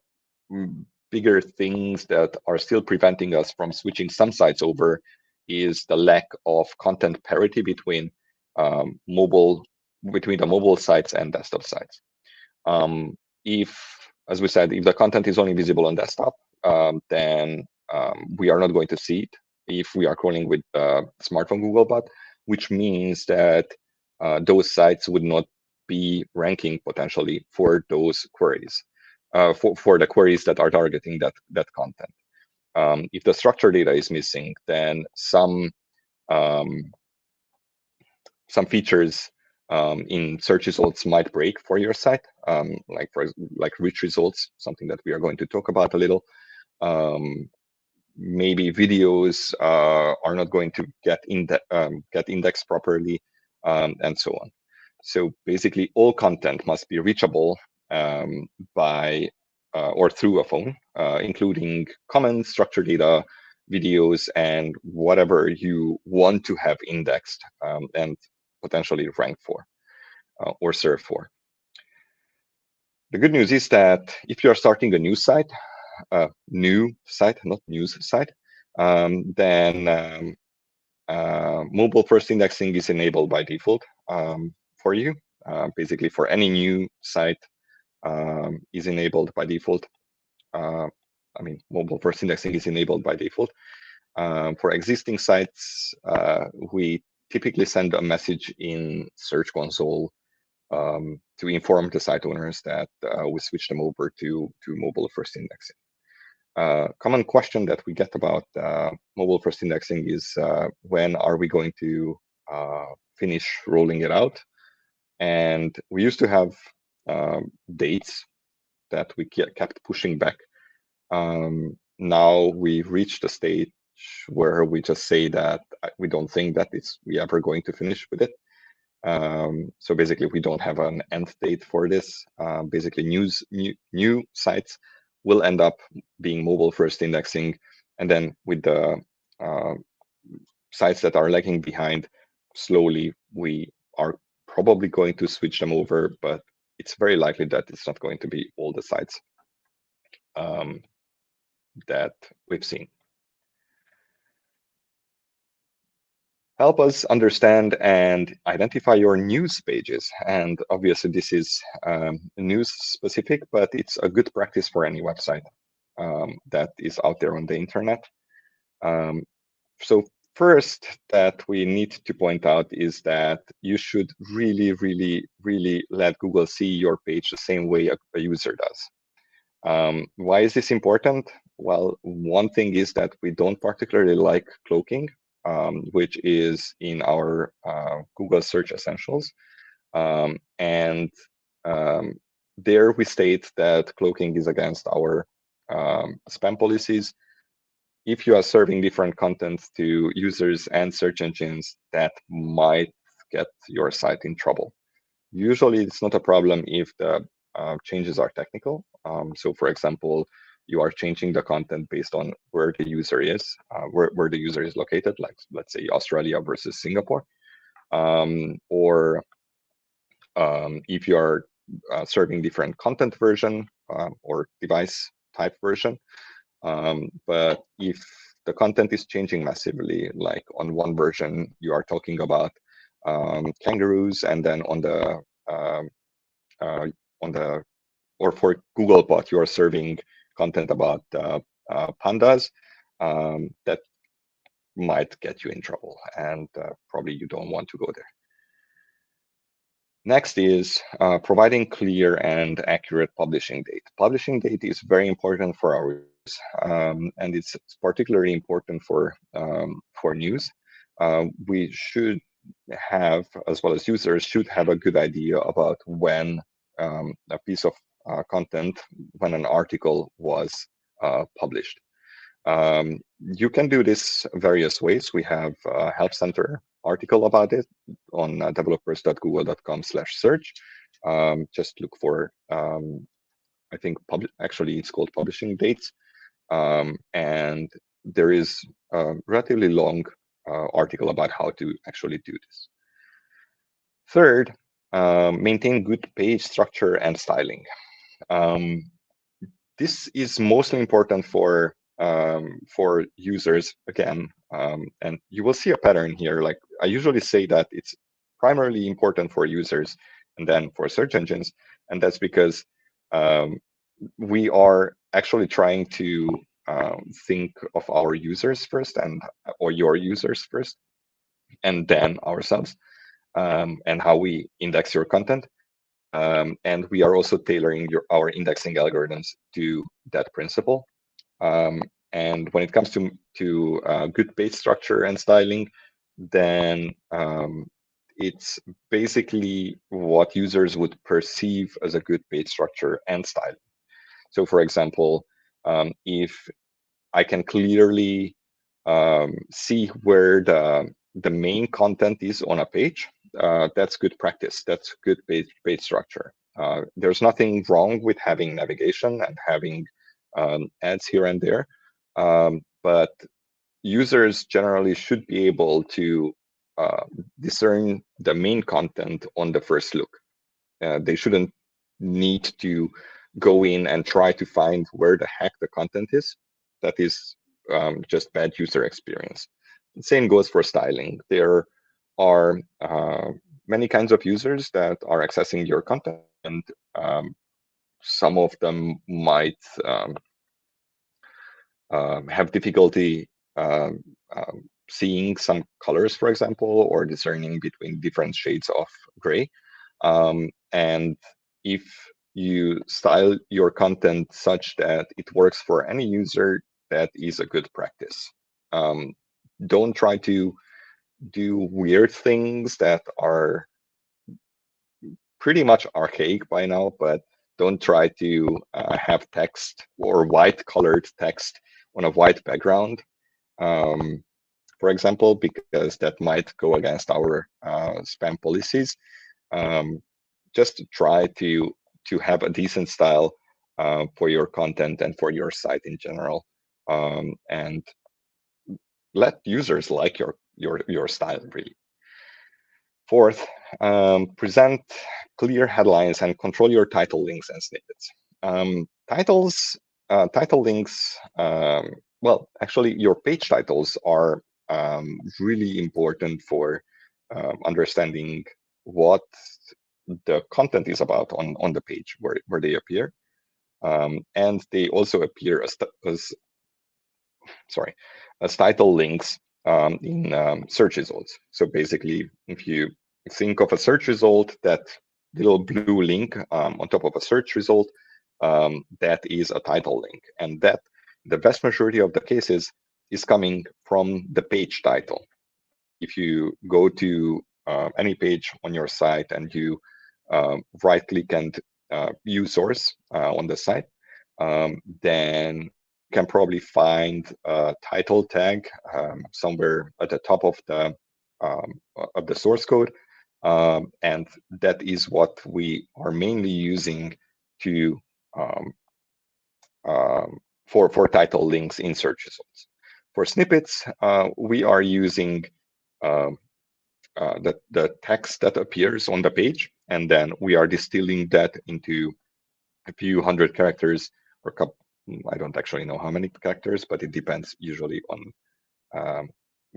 bigger things that are still preventing us from switching some sites over is the lack of content parity between the mobile sites and desktop sites. As we said, if the content is only visible on desktop, then we are not going to see it if we are crawling with smartphone Googlebot, which means that those sites would not be ranking potentially for those queries, for the queries that are targeting that content. If the structured data is missing, then some features in search results might break for your site, like rich results, something that we are going to talk about a little. Maybe videos are not going to get indexed properly, and so on. So basically, all content must be reachable by or through a phone, including comments, structured data, videos, and whatever you want to have indexed and potentially ranked for or served for. The good news is that if you are starting a new site, not news site, then mobile first indexing is enabled by default for you. Basically, for any new site is enabled by default. Mobile first indexing is enabled by default. For existing sites, we typically send a message in Search Console to inform the site owners that we switch them over to mobile first indexing. Common question that we get about mobile first indexing is when are we going to finish rolling it out? And we used to have dates that we kept pushing back. Now we reached a stage where we just say that we don't think that we ever going to finish with it. So basically, we don't have an end date for this. Basically, new sites will end up being mobile first indexing, and then with the sites that are lagging behind, slowly we are probably going to switch them over, but it's very likely that it's not going to be all the sites that we've seen. Help us understand and identify your news pages. And obviously this is news specific, but it's a good practice for any website that is out there on the internet. So first that we need to point out is that you should really let Google see your page the same way a user does. Why is this important? Well, one thing is that we don't particularly like cloaking, which is in our Google Search Essentials. And there we state that cloaking is against our spam policies. If you are serving different content to users and search engines, that might get your site in trouble. Usually it's not a problem if the changes are technical. So for example, you are changing the content based on where the user is, where the user is located, like let's say Australia versus Singapore. Or if you are serving different content version or device type version. But if the content is changing massively, like on one version, you are talking about kangaroos, and then on the or for Googlebot, you are serving content about pandas, that might get you in trouble, and probably you don't want to go there. Next is providing clear and accurate publishing date. Publishing date is very important for our users, and it's particularly important for news. We should have, as well as users, should have a good idea about when a piece of content, when an article was published. You can do this various ways. We have a Help Center article about it on developers.google.com/search. Just look for, I think, actually it's called publishing dates. And there is a relatively long article about how to actually do this. Third, maintain good page structure and styling. This is mostly important for users, again, and you will see a pattern here. Like I usually say that it's primarily important for users and then for search engines, and that's because we are actually trying to think of our users first, or your users first, and then ourselves, and how we index your content. And we are also tailoring our indexing algorithms to that principle. And when it comes to good page structure and styling, then it's basically what users would perceive as a good page structure and styling. So for example, if I can clearly see where the main content is on a page, that's good practice. That's good page structure. There's nothing wrong with having navigation and having ads here and there, but users generally should be able to discern the main content on the first look. They shouldn't need to go in and try to find where the heck the content is. That is just bad user experience. The same goes for styling. There are many kinds of users that are accessing your content, and some of them might have difficulty seeing some colors, for example, or discerning between different shades of gray. And if you style your content such that it works for any user, that is a good practice. Don't try to do weird things that are pretty much archaic by now, but don't try to have text or white colored text on a white background, for example, because that might go against our spam policies. Just try to have a decent style for your content and for your site in general, and let users like your style, really. Fourth, present clear headlines and control your title links and snippets. Title links, well, actually, your page titles are really important for understanding what the content is about on the page where they appear. And they also appear as title links in search results. So basically, if you think of a search result, that little blue link on top of a search result, that is a title link. And that, the vast majority of the cases, is coming from the page title. If you go to any page on your site and you right-click and view source on the site, then you can probably find a title tag somewhere at the top of the source code, and that is what we are mainly using to for title links in search results. For snippets, we are using the text that appears on the page, and then we are distilling that into a few hundred characters, or I don't actually know how many characters, but it depends usually on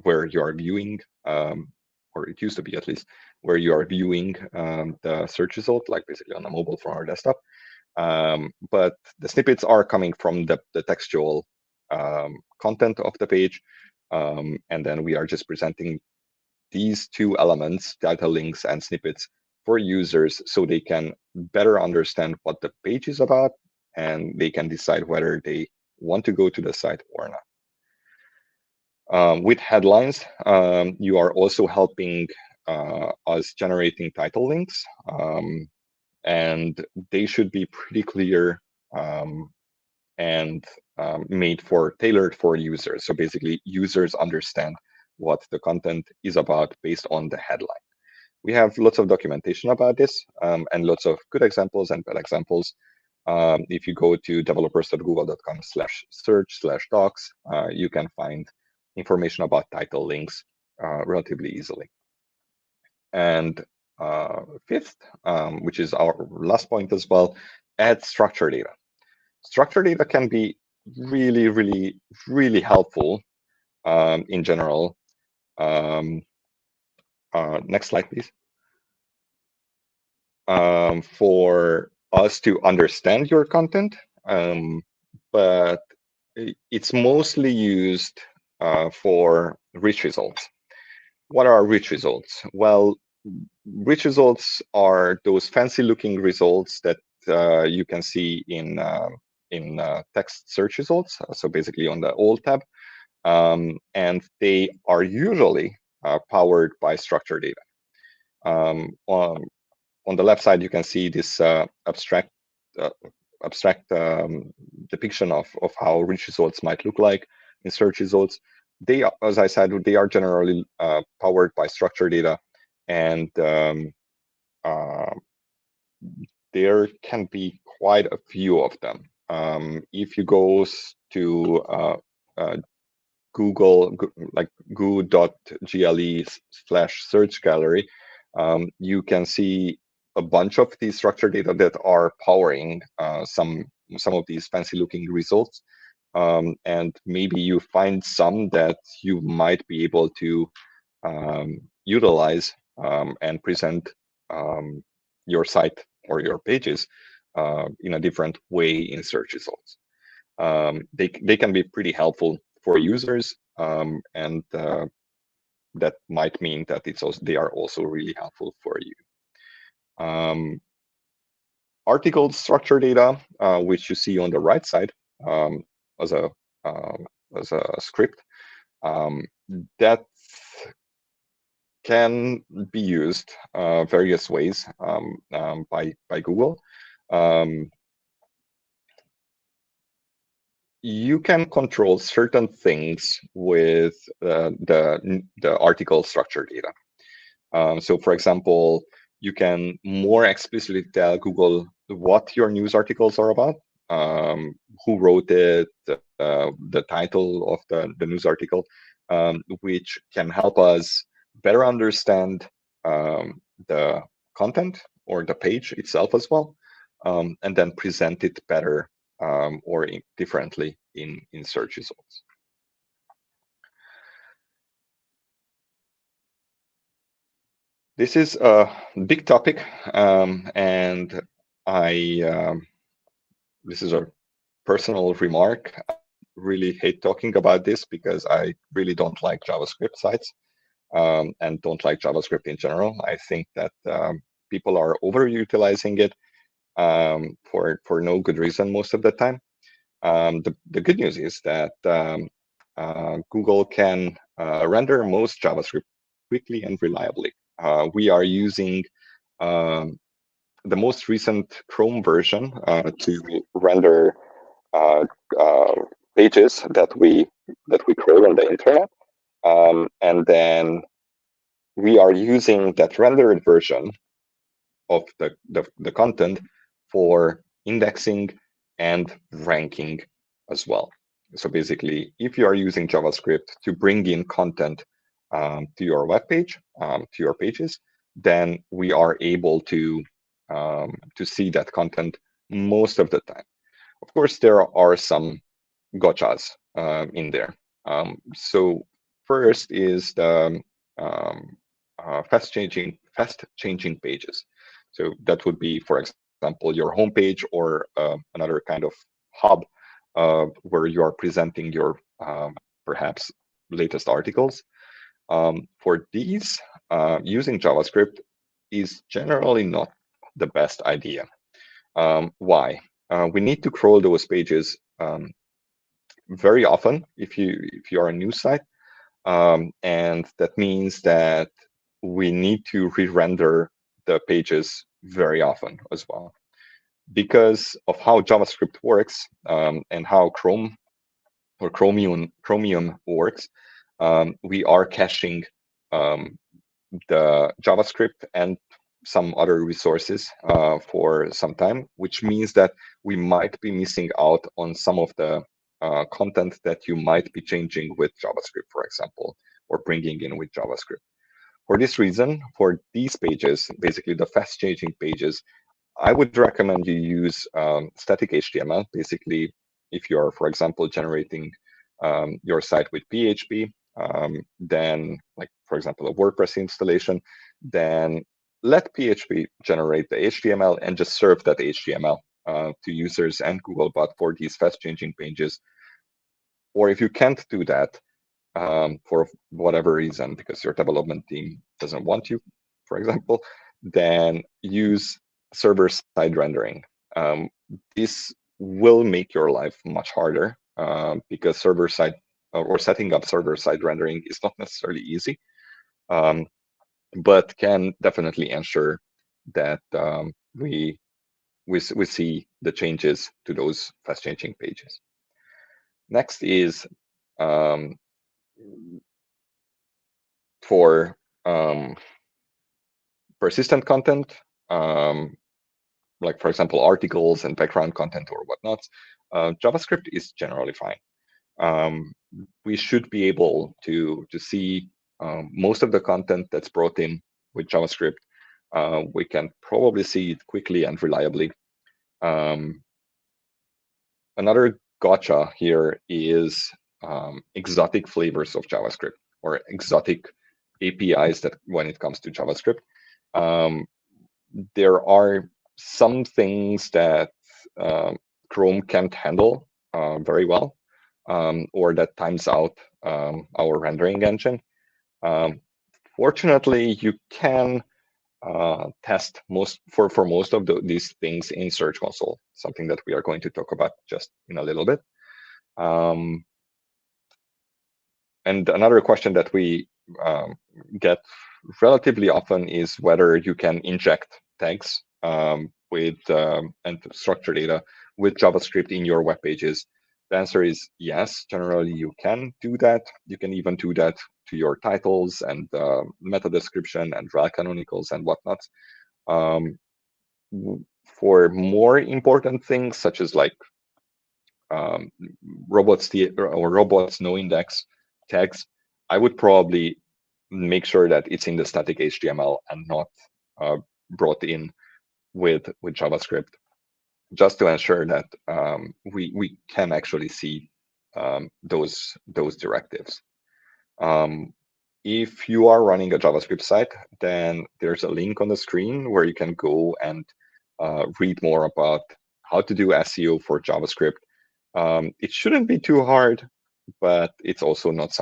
where you are viewing, or it used to be at least, where you are viewing the search result, like basically on a mobile phone or desktop. But the snippets are coming from the textual content of the page, and then we are just presenting these two elements, title links and snippets, for users so they can better understand what the page is about, and they can decide whether they want to go to the site or not. With headlines, you are also helping us generating title links, and they should be pretty clear and tailored for users. So basically, users understand what the content is about based on the headline. We have lots of documentation about this, and lots of good examples and bad examples. If you go to developers.google.com/search/docs, you can find information about title links relatively easily. And fifth, which is our last point as well, add structured data. Structured data can be really, really, really helpful in general. Next slide, please. For us to understand your content, but it's mostly used for rich results. What are rich results? Well, rich results are those fancy-looking results that you can see in text search results, so basically on the All tab, and they are usually powered by structured data. On the left side, you can see this abstract depiction of how rich results might look like in search results. They, as I said, they are generally powered by structured data, and there can be quite a few of them. If you go to Google, like goo.gle/search gallery, you can see a bunch of these structured data that are powering some of these fancy-looking results, and maybe you find some that you might be able to utilize and present your site or your pages in a different way in search results. They can be pretty helpful for users, and that might mean that they are also really helpful for you. Article structure data, which you see on the right side as a script, that can be used various ways by Google. You can control certain things with the article structure data. So, for example, you can more explicitly tell Google what your news articles are about, who wrote it, the title of the news article, which can help us better understand the content or the page itself as well, and then present it better or differently in search results. This is a big topic, and this is a personal remark. I really hate talking about this because I really don't like JavaScript sites and don't like JavaScript in general. I think that people are overutilizing it for no good reason most of the time. The good news is that Google can render most JavaScript quickly and reliably. we are using the most recent Chrome version to render pages that we crawl on the internet, and then we are using that rendered version of the content for indexing and ranking as well. So basically, if you are using JavaScript to bring in content to your web page, to your pages, then we are able to see that content most of the time. Of course, there are some gotchas in there. So first is the fast changing pages. So that would be, for example, your homepage or another kind of hub where you are presenting your perhaps latest articles. For these, using JavaScript is generally not the best idea. Why? We need to crawl those pages very often if you are a news site, and that means that we need to re-render the pages very often as well. Because of how JavaScript works and how Chrome or Chromium works, we are caching the JavaScript and some other resources for some time, which means that we might be missing out on some of the content that you might be changing with JavaScript, for example, or bringing in with JavaScript. For this reason, for these pages, basically the fast changing pages, I would recommend you use static HTML. Basically, if you're, for example, generating your site with PHP, then, like, for example, a WordPress installation, then let PHP generate the HTML and just serve that HTML to users and Googlebot for these fast-changing pages. Or if you can't do that for whatever reason, because your development team doesn't want you, for example, then use server-side rendering. This will make your life much harder because server-side or setting up server-side rendering is not necessarily easy, but can definitely ensure that we see the changes to those fast-changing pages. Next is for persistent content, like, for example, articles and background content or whatnot, JavaScript is generally fine. We should be able to see most of the content that's brought in with JavaScript. We can probably see it quickly and reliably. Another gotcha here is exotic flavors of JavaScript or exotic APIs that when it comes to JavaScript. There are some things that Chrome can't handle very well, or that times out our rendering engine. Fortunately, you can test for most of these things in Search Console, something that we are going to talk about just in a little bit. And another question that we get relatively often is whether you can inject tags with and structure data with JavaScript in your web pages. The answer is yes. Generally, you can do that. You can even do that to your titles and meta description and rel canonicals and whatnot. For more important things, such as like robots no index tags, I would probably make sure that it's in the static HTML and not brought in with JavaScript, just to ensure that we can actually see those directives. If you are running a JavaScript site, then there's a link on the screen where you can go and read more about how to do SEO for JavaScript. It shouldn't be too hard, but it's also not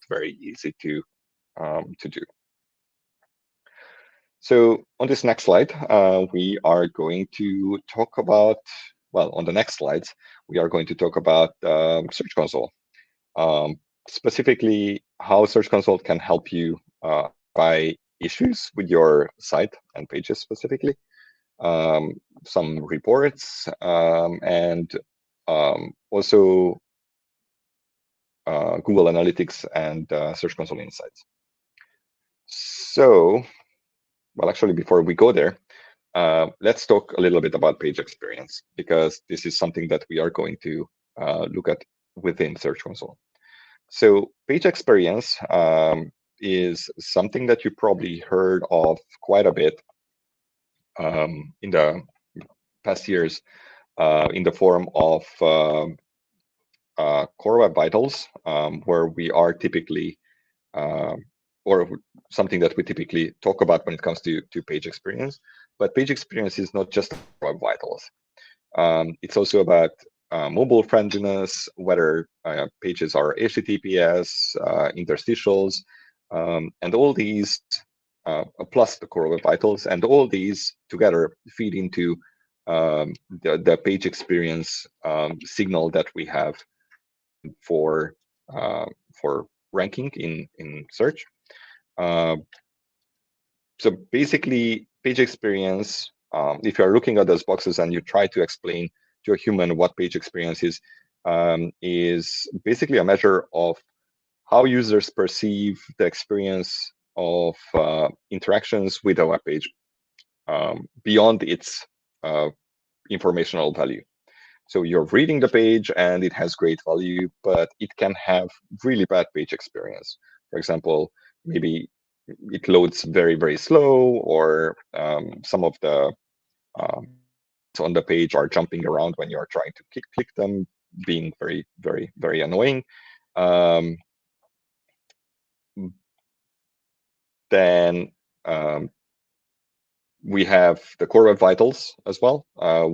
very easy to do. So on this next slide, we are going to talk about, well, on the next slides, we are going to talk about Search Console, specifically how Search Console can help you by issues with your site and pages specifically, some reports, and also Google Analytics and Search Console Insights. So, well, actually, before we go there, let's talk a little bit about page experience, because this is something that we are going to look at within Search Console. So page experience is something that you probably heard of quite a bit in the past years in the form of Core Web Vitals, where we are typically, or something that we typically talk about when it comes to page experience. But page experience is not just Web Vitals. It's also about mobile friendliness, whether pages are HTTPS, interstitials, and all these, plus the Core Web Vitals, and all these together feed into the page experience signal that we have for ranking in search. So basically, page experience, if you're looking at those boxes and you try to explain to a human what page experience is basically a measure of how users perceive the experience of interactions with a web page beyond its informational value. So you're reading the page and it has great value, but it can have really bad page experience. For example, maybe it loads very, very slow, or some of the on the page are jumping around when you're trying to click them, being very, very, very annoying. Then we have the Core Web Vitals as well,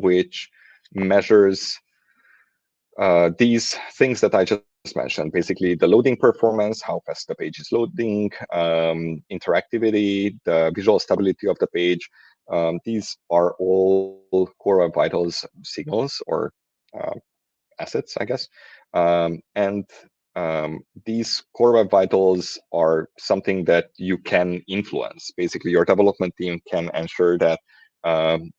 which measures these things that I just mentioned, basically the loading performance, how fast the page is loading, interactivity, the visual stability of the page. These are all Core Web Vitals signals, or assets, I guess. And these Core Web Vitals are something that you can influence. Basically, your development team can ensure that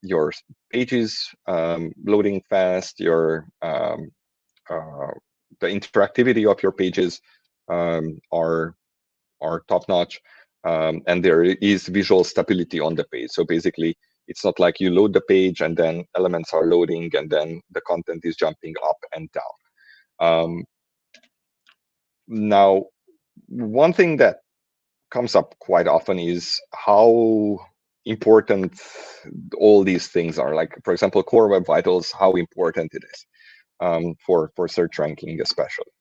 your page is loading fast, your the interactivity of your pages are top notch, and there is visual stability on the page. So basically, it's not like you load the page and then elements are loading and then the content is jumping up and down. Now, one thing that comes up quite often is how important all these things are. Like, for example, Core Web Vitals, how important it is for search ranking especially.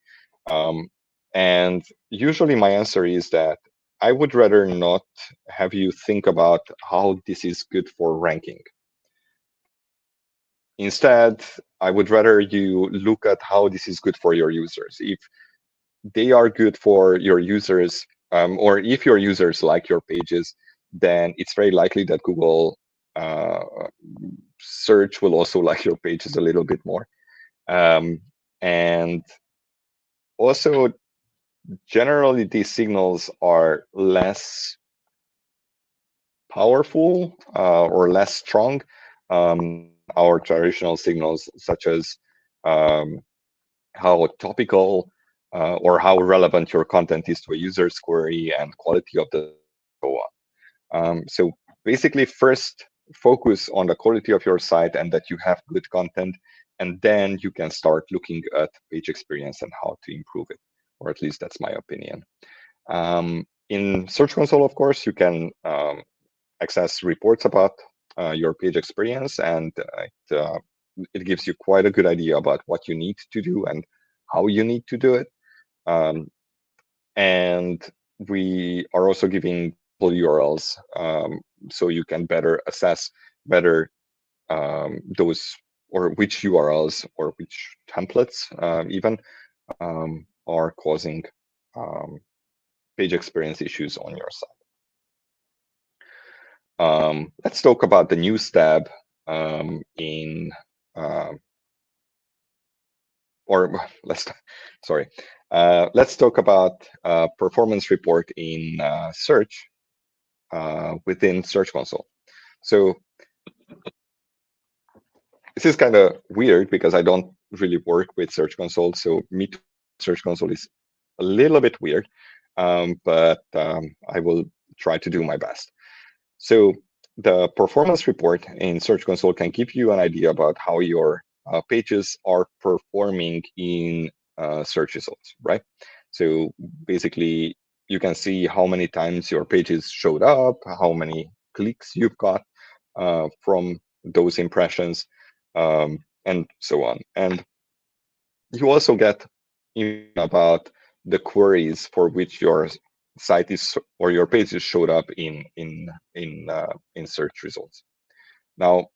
And usually my answer is that I would rather not have you think about how this is good for ranking. Instead, I would rather you look at how this is good for your users. If they are good for your users, or if your users like your pages, then it's very likely that Google search will also like your pages a little bit more. And also, generally, these signals are less powerful or less strong. Our traditional signals, such as how topical or how relevant your content is to a user's query and quality of the so on. So basically, first focus on the quality of your site and that you have good content, and then you can start looking at page experience and how to improve it, or at least that's my opinion. In Search Console, of course, you can access reports about your page experience, and it gives you quite a good idea about what you need to do and how you need to do it. And we are also giving URLs so you can better assess whether those, or which URLs or which templates even are causing page experience issues on your site. Let's talk about the news tab in let's talk about performance report in search. within Search Console. So this is kind of weird because I don't really work with Search Console. So me to Search Console is a little bit weird, but I will try to do my best. So the performance report in Search Console can give you an idea about how your pages are performing in search results, right? So basically, you can see how many times your pages showed up, how many clicks you've got from those impressions, and so on. And you also get about the queries for which your site is or your page is showed up in search results. Now,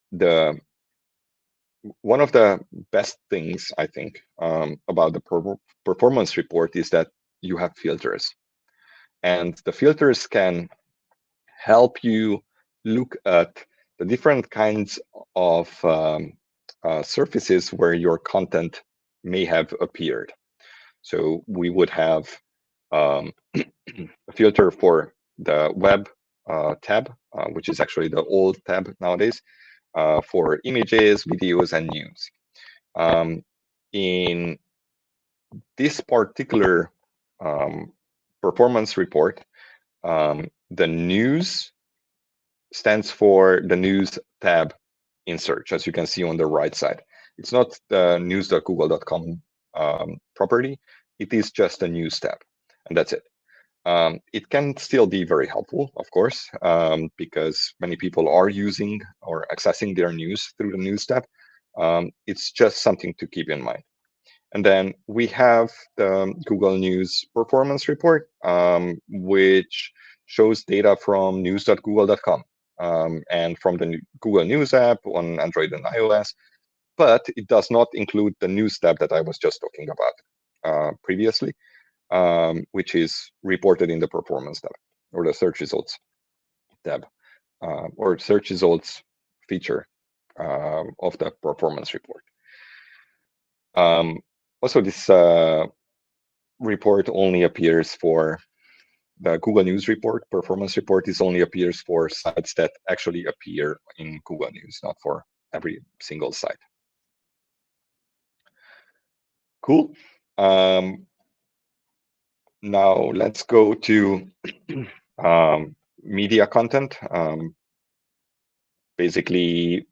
one of the best things I think about the performance report is that you have filters, and the filters can help you look at the different kinds of surfaces where your content may have appeared. So we would have a filter for the web tab, which is actually the old tab nowadays, for images, videos, and news. In this particular performance report, the news stands for the news tab in search, as you can see on the right side. It's not the news.google.com property. It is just a news tab, and that's it. It can still be very helpful, of course, because many people are using or accessing their news through the news tab. It's just something to keep in mind. And then we have the Google News performance report, which shows data from news.google.com and from the Google News app on Android and iOS, but it does not include the news tab that I was just talking about previously, which is reported in the performance tab or the search results tab or search results feature of the performance report. Also, this report only appears for the Google News report. Performance report is only appears for sites that actually appear in Google News, not for every single site. Cool. Now let's go to media content. Basically,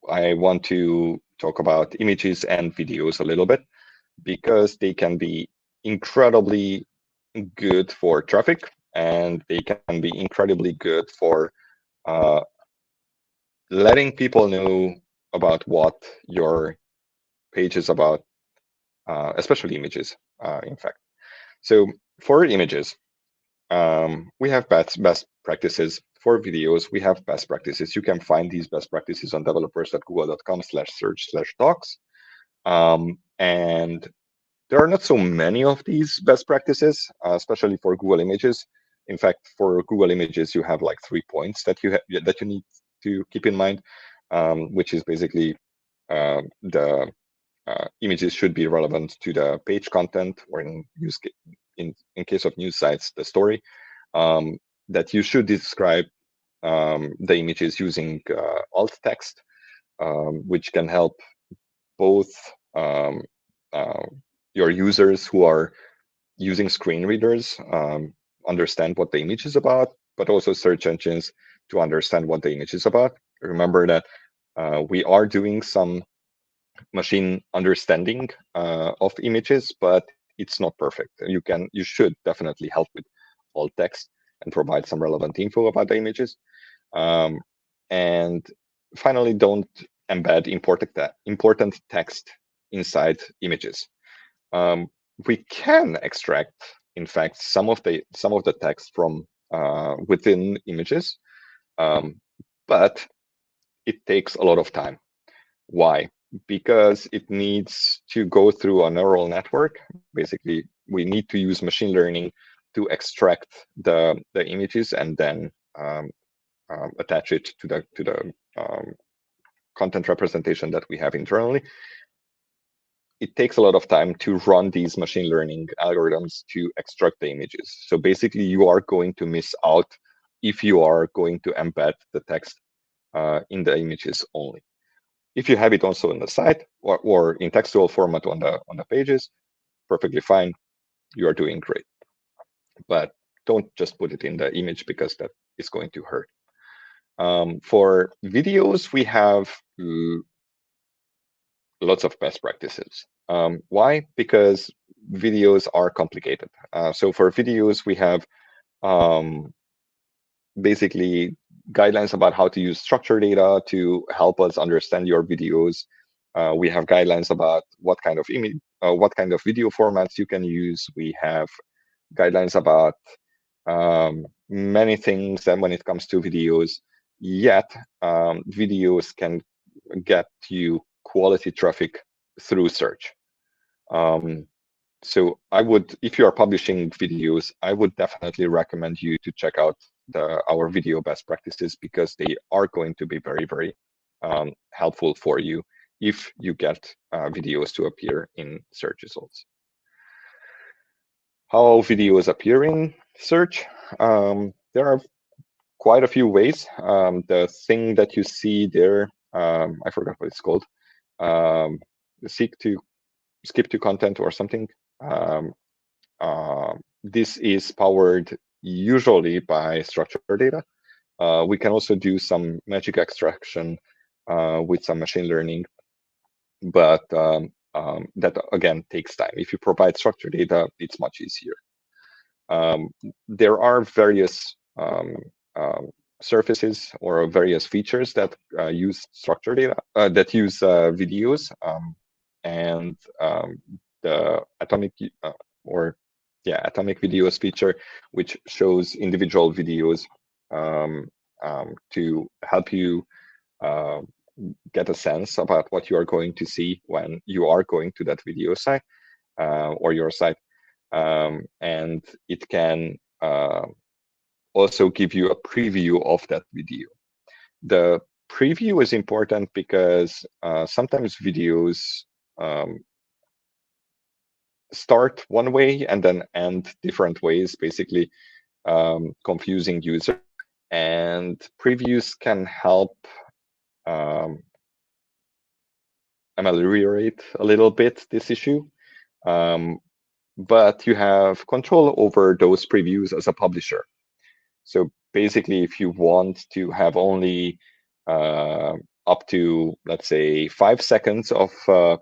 I want to talk about images and videos a little bit because they can be incredibly good for traffic, and they can be incredibly good for letting people know about what your page is about, especially images, in fact. So for images, we have best practices. For videos, we have best practices. You can find these best practices on developers.google.com/search/talks. And there are not so many of these best practices, especially for Google Images. In fact, for Google Images, you have like 3 points that you need to keep in mind, which is basically the images should be relevant to the page content, or in case of news sites, the story. That you should describe the images using alt text, which can help both your users who are using screen readers understand what the image is about, but also search engines to understand what the image is about. Remember that we are doing some machine understanding of images, but it's not perfect. You should definitely help with alt text and provide some relevant info about the images. And finally, don't embed important text inside images. We can extract, in fact, some of the text from within images, but it takes a lot of time. Why? Because it needs to go through a neural network. Basically, we need to use machine learning to extract the images and then attach it to the content representation that we have internally. It takes a lot of time to run these machine learning algorithms to extract the images. So basically, you are going to miss out if you are going to embed the text in the images only. If you have it also on the site or in textual format on the pages, perfectly fine. You are doing great. But don't just put it in the image because that is going to hurt. For videos, we have lots of best practices. Why? Because videos are complicated. So for videos, we have basically guidelines about how to use structured data to help us understand your videos. We have guidelines about what kind of image, what kind of video formats you can use. We have guidelines about many things that when it comes to videos, yet videos can get you quality traffic through search. So I would, if you are publishing videos, I would definitely recommend you to check out our video best practices, because they are going to be very, very helpful for you if you get videos to appear in search results. How videos appear in search? There are quite a few ways. The thing that you see there, I forgot what it's called. Skip to content or something. This is powered usually by structured data. We can also do some magic extraction with some machine learning, but that again takes time. If you provide structured data, it's much easier. There are various surfaces or various features that use structured data, that use videos, and the atomic atomic videos feature, which shows individual videos to help you get a sense about what you are going to see when you are going to that video site or your site. And it can also give you a preview of that video. The preview is important because sometimes videos start one way and then end different ways, basically confusing users. And previews can help ameliorate a little bit this issue. But you have control over those previews as a publisher. So basically, if you want to have only up to, let's say, 5 seconds of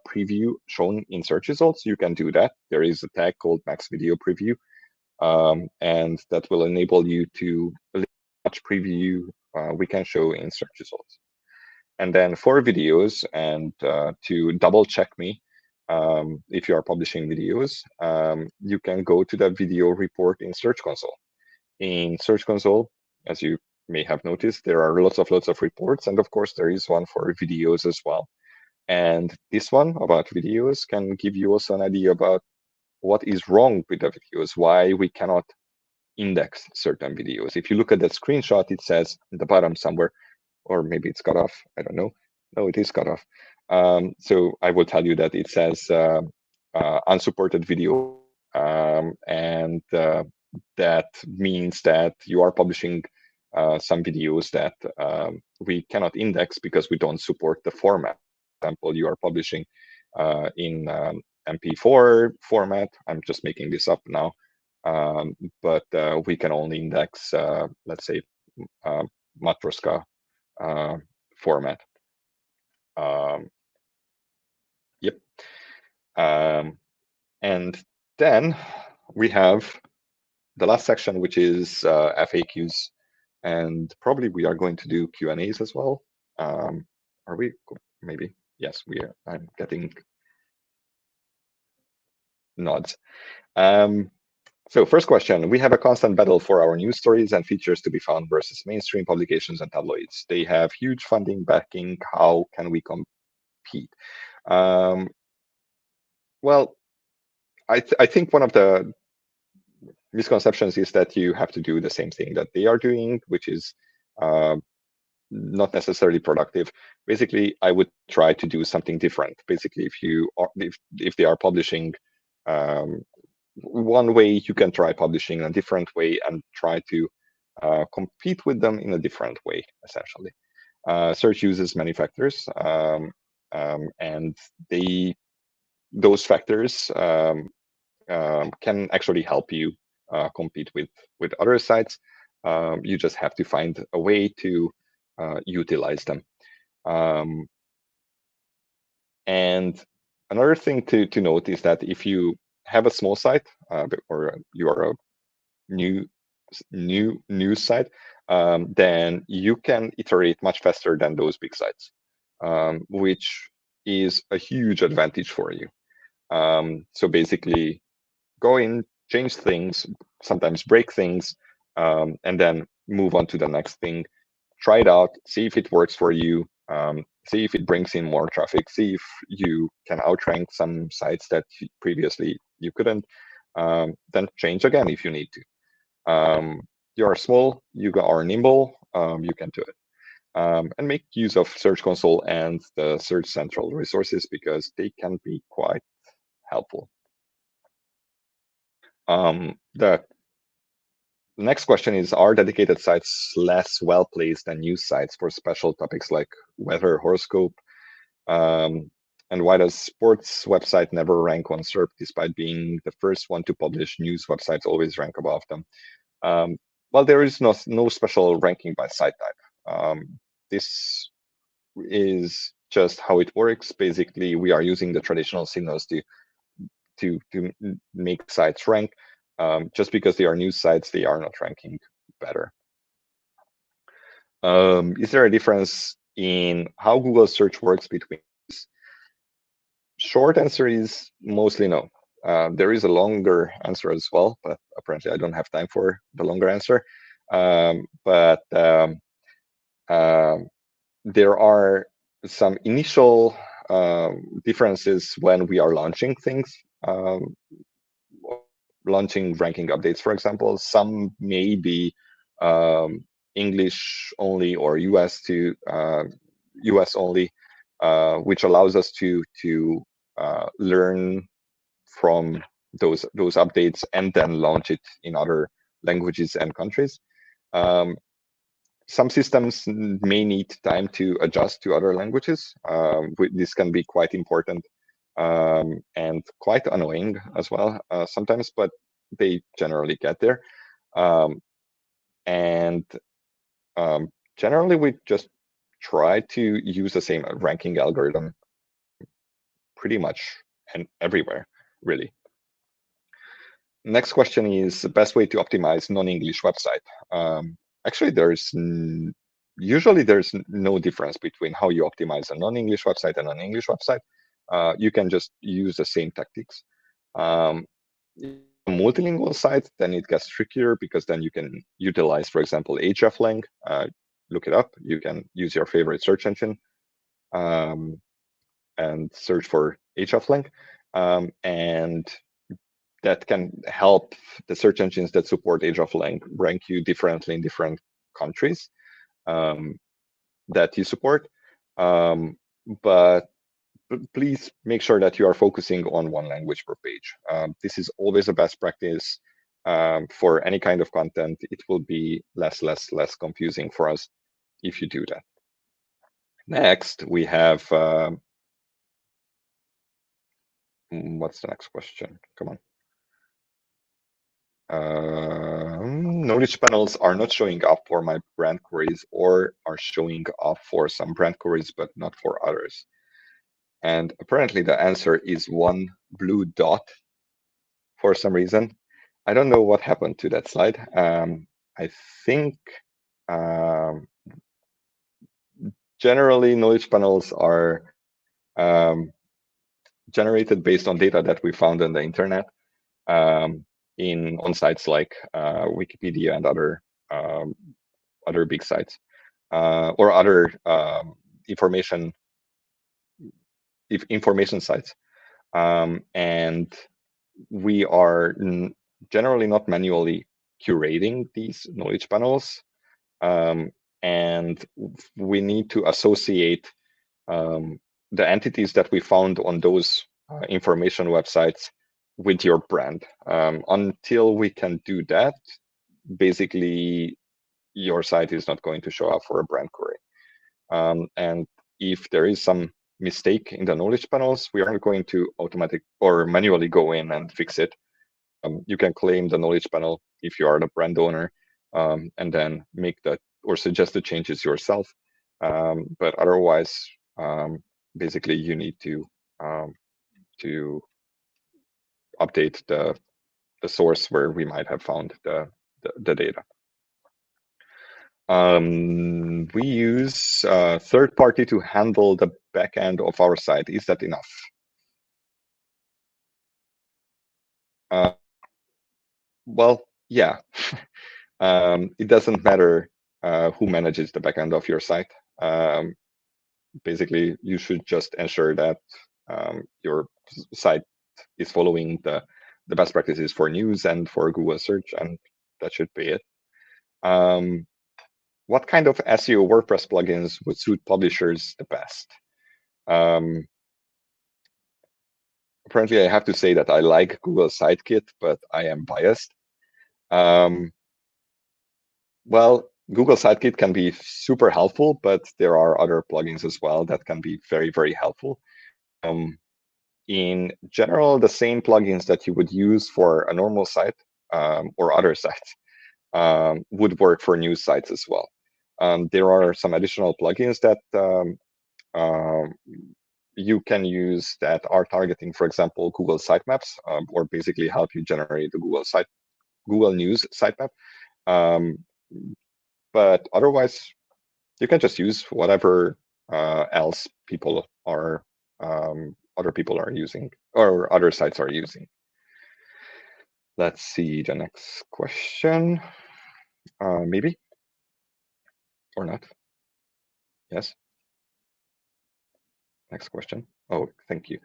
preview shown in search results, you can do that. There is a tag called Max Video Preview, and that will enable you to limit how much preview we can show in search results. And then for videos, and to double check me, if you are publishing videos, you can go to the video report in Search Console. In Search Console, as you may have noticed, there are lots of reports, and of course there is one for videos as well. And this one about videos can give you also an idea about what is wrong with the videos, why we cannot index certain videos. If you look at that screenshot, it says at the bottom somewhere, or maybe it's cut off, I don't know. No, it is cut off. So I will tell you that it says unsupported video, and that means that you are publishing some videos that we cannot index because we don't support the format. For example, you are publishing in MP4 format. I'm just making this up now, but we can only index, let's say, Matroska format. Yep. And then we have the last section, which is FAQs, and probably we are going to do Q&As as well. Are we? Maybe. Yes, we are. I'm getting nods. So first question, we have a constant battle for our news stories and features to be found versus mainstream publications and tabloids. They have huge funding backing. How can we compete? Well, I think one of the misconceptions is that you have to do the same thing that they are doing, which is not necessarily productive. Basically, I would try to do something different. Basically, if they are publishing one way, you can try publishing a different way and try to compete with them in a different way, essentially. Search uses many factors, and those factors can actually help you compete with other sites. You just have to find a way to utilize them. And another thing to note is that if you have a small site or you are a new news site, then you can iterate much faster than those big sites, which is a huge advantage for you. So basically, go in, change things, sometimes break things, and then move on to the next thing. Try it out, see if it works for you, see if it brings in more traffic, see if you can outrank some sites that previously you couldn't, then change again if you need to. You are small, you are nimble, you can do it. And make use of Search Console and the Search Central resources because they can be quite helpful. The next question is, are dedicated sites less well-placed than news sites for special topics like weather, horoscope? And why does sports website never rank on SERP despite being the first one to publish? News websites always rank above them. Well, there is no special ranking by site type. This is just how it works. Basically, we are using the traditional signals to make sites rank. Just because they are news sites, they are not ranking better. Is there a difference in how Google search works between? Short answer is mostly no. There is a longer answer as well, but apparently I don't have time for the longer answer. But there are some initial differences when we are launching things. Launching ranking updates, for example, some may be English only or US only, which allows us to learn from those updates and then launch it in other languages and countries. Some systems may need time to adjust to other languages. This can be quite important and quite annoying as well sometimes, but they generally get there. Generally, we just try to use the same ranking algorithm pretty much and everywhere, really. Next question is the best way to optimize non-English website. Actually, usually there's no difference between how you optimize a non-English website and an English website. You can just use the same tactics. A multilingual site, then it gets trickier because then you can utilize, for example, hreflang. Look it up. You can use your favorite search engine and search for hreflang. And that can help the search engines that support hreflang rank you differently in different countries that you support. But please make sure that you are focusing on one language per page. This is always a best practice for any kind of content. It will be less confusing for us if you do that. Next, we have, what's the next question? Come on. Knowledge panels are not showing up for my brand queries or are showing up for some brand queries, but not for others. And apparently the answer is one blue dot for some reason. I don't know what happened to that slide. I think generally knowledge panels are generated based on data that we found on the internet on sites like Wikipedia and other big sites or other information sites. And we are generally not manually curating these knowledge panels. And we need to associate the entities that we found on those information websites with your brand. Until we can do that, basically your site is not going to show up for a brand query. And if there is some mistake in the knowledge panels, we aren't going to automatic or manually go in and fix it. You can claim the knowledge panel if you are the brand owner, and then make that or suggest the changes yourself. But otherwise, basically, you need to update the source where we might have found the data. We use third party to handle the backend of our site. Is that enough? Well, yeah. It doesn't matter who manages the backend of your site. Basically, you should just ensure that your site is following the best practices for news and for Google search, and that should be it. What kind of SEO WordPress plugins would suit publishers the best? Apparently, I have to say that I like Google Sitekit, but I am biased. Well, Google Sitekit can be super helpful, but there are other plugins as well that can be very, very helpful. In general, the same plugins that you would use for a normal site or other sites would work for news sites as well. There are some additional plugins that you can use that are targeting, for example, Google sitemaps, or basically help you generate the Google News sitemap. But otherwise, you can just use whatever else other people are using, or other sites are using. Let's see the next question. Maybe or not? Yes. Next question. Oh, thank you.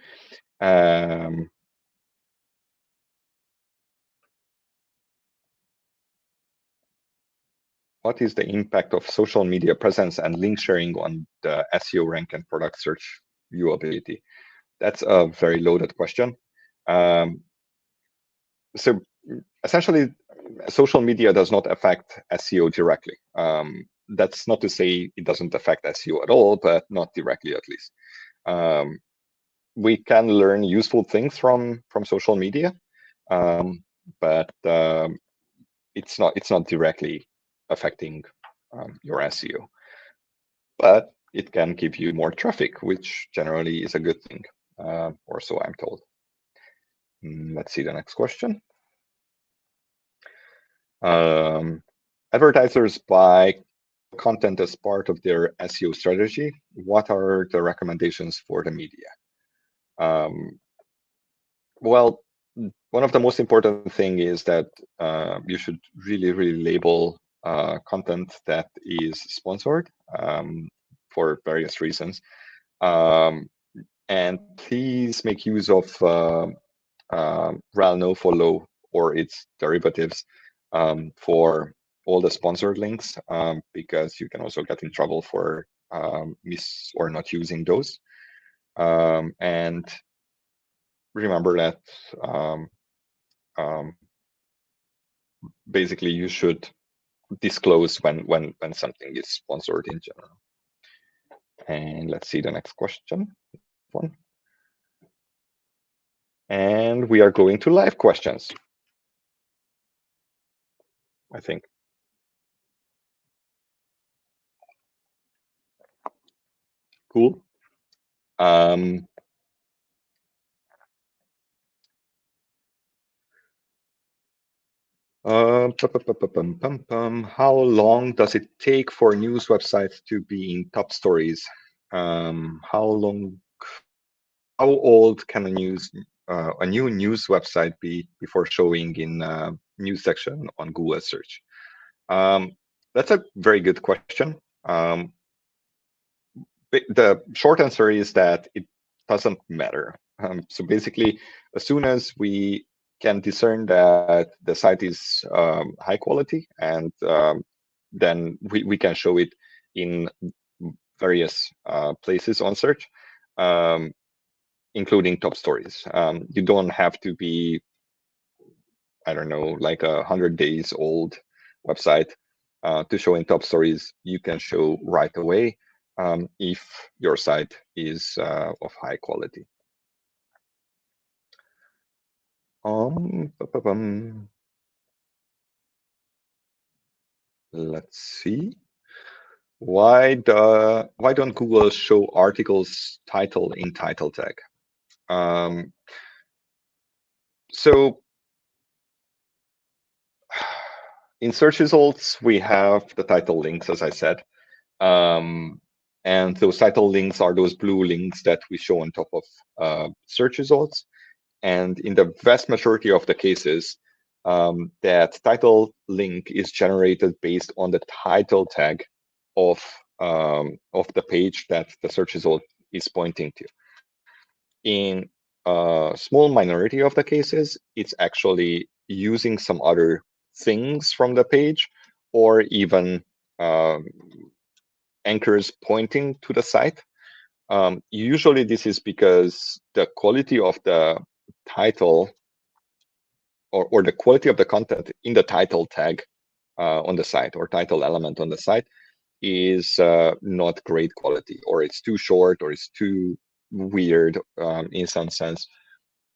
What is the impact of social media presence and link sharing on the SEO rank and product search viewability? That's a very loaded question. So essentially, social media does not affect SEO directly. That's not to say it doesn't affect SEO at all, but not directly at least. We can learn useful things from social media, but it's not directly affecting your SEO. But it can give you more traffic, which generally is a good thing, or so I'm told. Let's see the next question. Advertisers buy content as part of their SEO strategy. What are the recommendations for the media? Well, one of the most important thing is that you should really label content that is sponsored for various reasons. And please make use of rel nofollow or its derivatives for all the sponsored links, because you can also get in trouble for miss or not using those. And remember that basically you should disclose when something is sponsored in general. And let's see the next question. And we are going to live questions, I think. Cool. How long does it take for news websites to be in top stories? How old can a new news website be before showing in news section on Google search? That's a very good question. The short answer is that it doesn't matter. So basically, as soon as we can discern that the site is high quality, and then we can show it in various places on search, including top stories. You don't have to be, I don't know, like 100 days old website to show in top stories, you can show right away if your site is of high quality. Let's see. Why don't Google show articles title in title tag? So in search results, we have the title links, as I said. And those title links are those blue links that we show on top of search results. And in the vast majority of the cases, that title link is generated based on the title tag of the page that the search result is pointing to. In a small minority of the cases, it's actually using some other things from the page, or even anchors pointing to the site. Usually this is because the quality of the title or the quality of the content in the title tag on the site, or title element on the site, is not great quality, or it's too short, or it's too weird in some sense.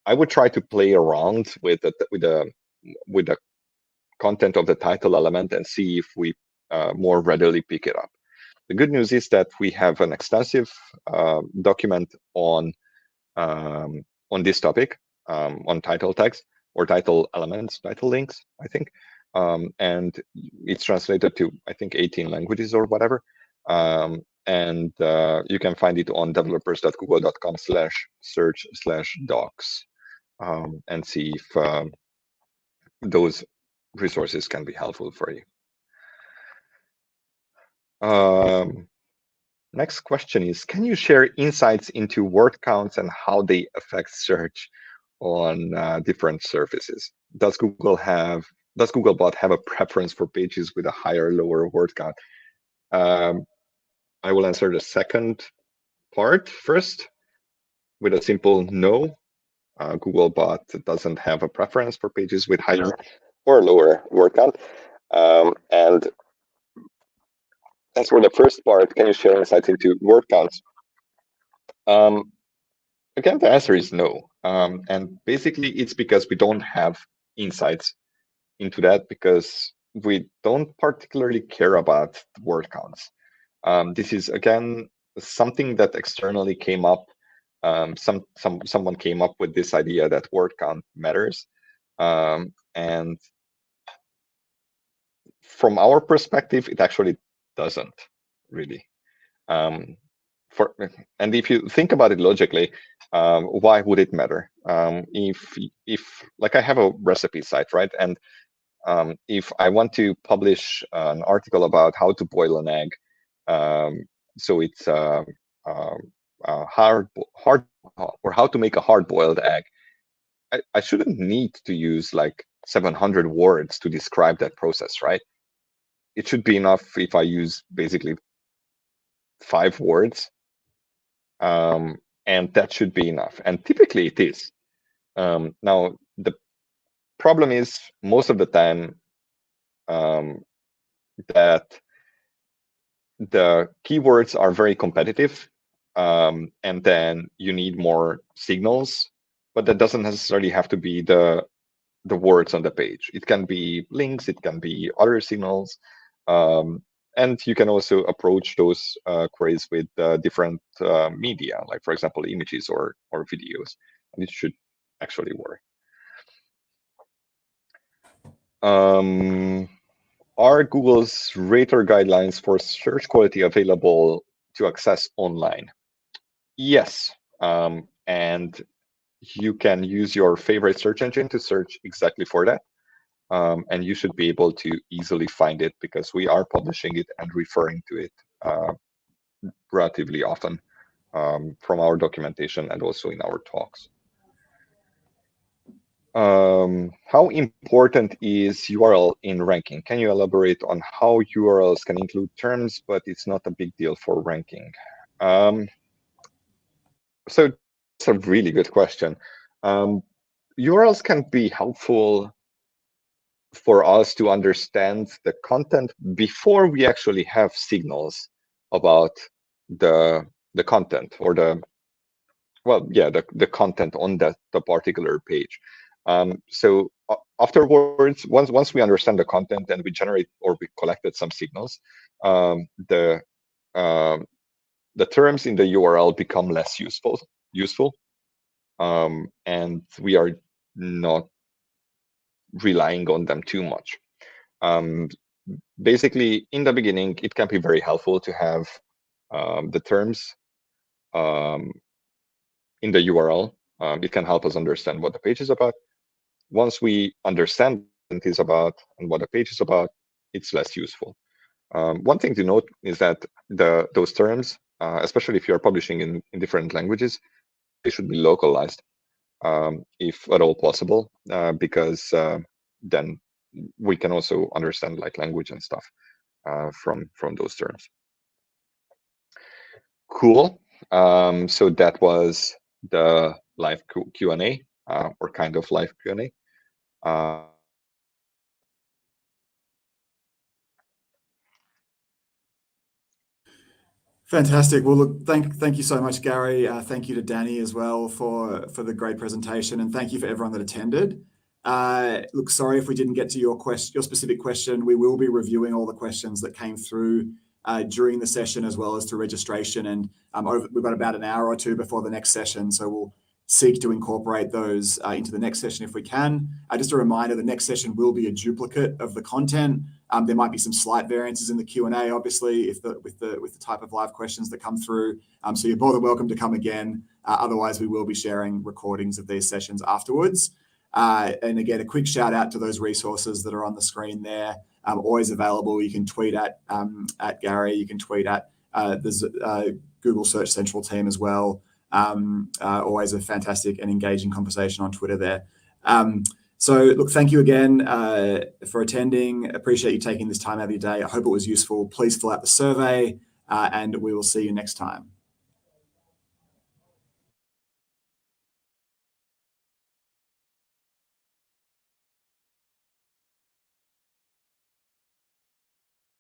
I would try to play around with the content of the title element and see if we more readily pick it up. The good news is that we have an extensive document on this topic, on title tags or title elements, title links, I think. And it's translated to, I think, 18 languages or whatever. And you can find it on developers.google.com/search/docs and see if those resources can be helpful for you. Next question is, can you share insights into word counts and how they affect search on different surfaces? Does Googlebot have a preference for pages with a higher or lower word count? I will answer the second part first with a simple no. Googlebot doesn't have a preference for pages with higher or lower word count. And as for the first part, can you share insights into word counts? Again, the answer is no. And basically, it's because we don't have insights into that, because we don't particularly care about word counts. This is, again, something that externally came up. Someone came up with this idea that word count matters. And from our perspective, it actually doesn't really. And if you think about it logically, why would it matter? If like I have a recipe site, right? And if I want to publish an article about how to boil an egg, so it's hard or how to make a hard-boiled egg, I shouldn't need to use like 700 words to describe that process, right? It should be enough if I use basically 5 words, and that should be enough. And typically it is. Now, the problem is most of the time that the keywords are very competitive, and then you need more signals, but that doesn't necessarily have to be the words on the page. It can be links, it can be other signals, and you can also approach those queries with different media, like, for example, images or videos, and it should actually work. Are Google's rater guidelines for search quality available to access online? Yes, and you can use your favorite search engine to search exactly for that. And you should be able to easily find it, because we are publishing it and referring to it relatively often from our documentation and also in our talks. How important is URL in ranking? Can you elaborate on how URLs can include terms, but it's not a big deal for ranking? So it's a really good question. URLs can be helpful for us to understand the content before we actually have signals about the content, or the content on the particular page. So afterwards, once we understand the content and we generate, or we collected some signals, the terms in the URL become less useful, and we are not relying on them too much. Basically, in the beginning, it can be very helpful to have the terms in the URL. It can help us understand what the page is about. Once we understand what it is about and what the page is about, it's less useful. One thing to note is that those terms, especially if you are publishing in different languages, they should be localized, if at all possible, because then we can also understand like language and stuff from those terms. Cool. So that was the live Q&A, or kind of live Q&A. Fantastic. Well, look, thank you so much, Gary. Thank you to Danny as well for the great presentation, and thank you for everyone that attended. Look, sorry if we didn't get to your specific question. We will be reviewing all the questions that came through during the session, as well as through registration, and we've got about an hour or two before the next session, so we'll seek to incorporate those into the next session if we can. Just a reminder, the next session will be a duplicate of the content. There might be some slight variances in the Q&A, obviously, with the type of live questions that come through. So you're more than welcome to come again. Otherwise, we will be sharing recordings of these sessions afterwards. And again, a quick shout out to those resources that are on the screen there. Always available. You can tweet at Gary. You can tweet at the Google Search Central team as well. Always a fantastic and engaging conversation on Twitter there. So look, thank you again for attending. Appreciate you taking this time out of your day. I hope it was useful. Please fill out the survey, and we will see you next time.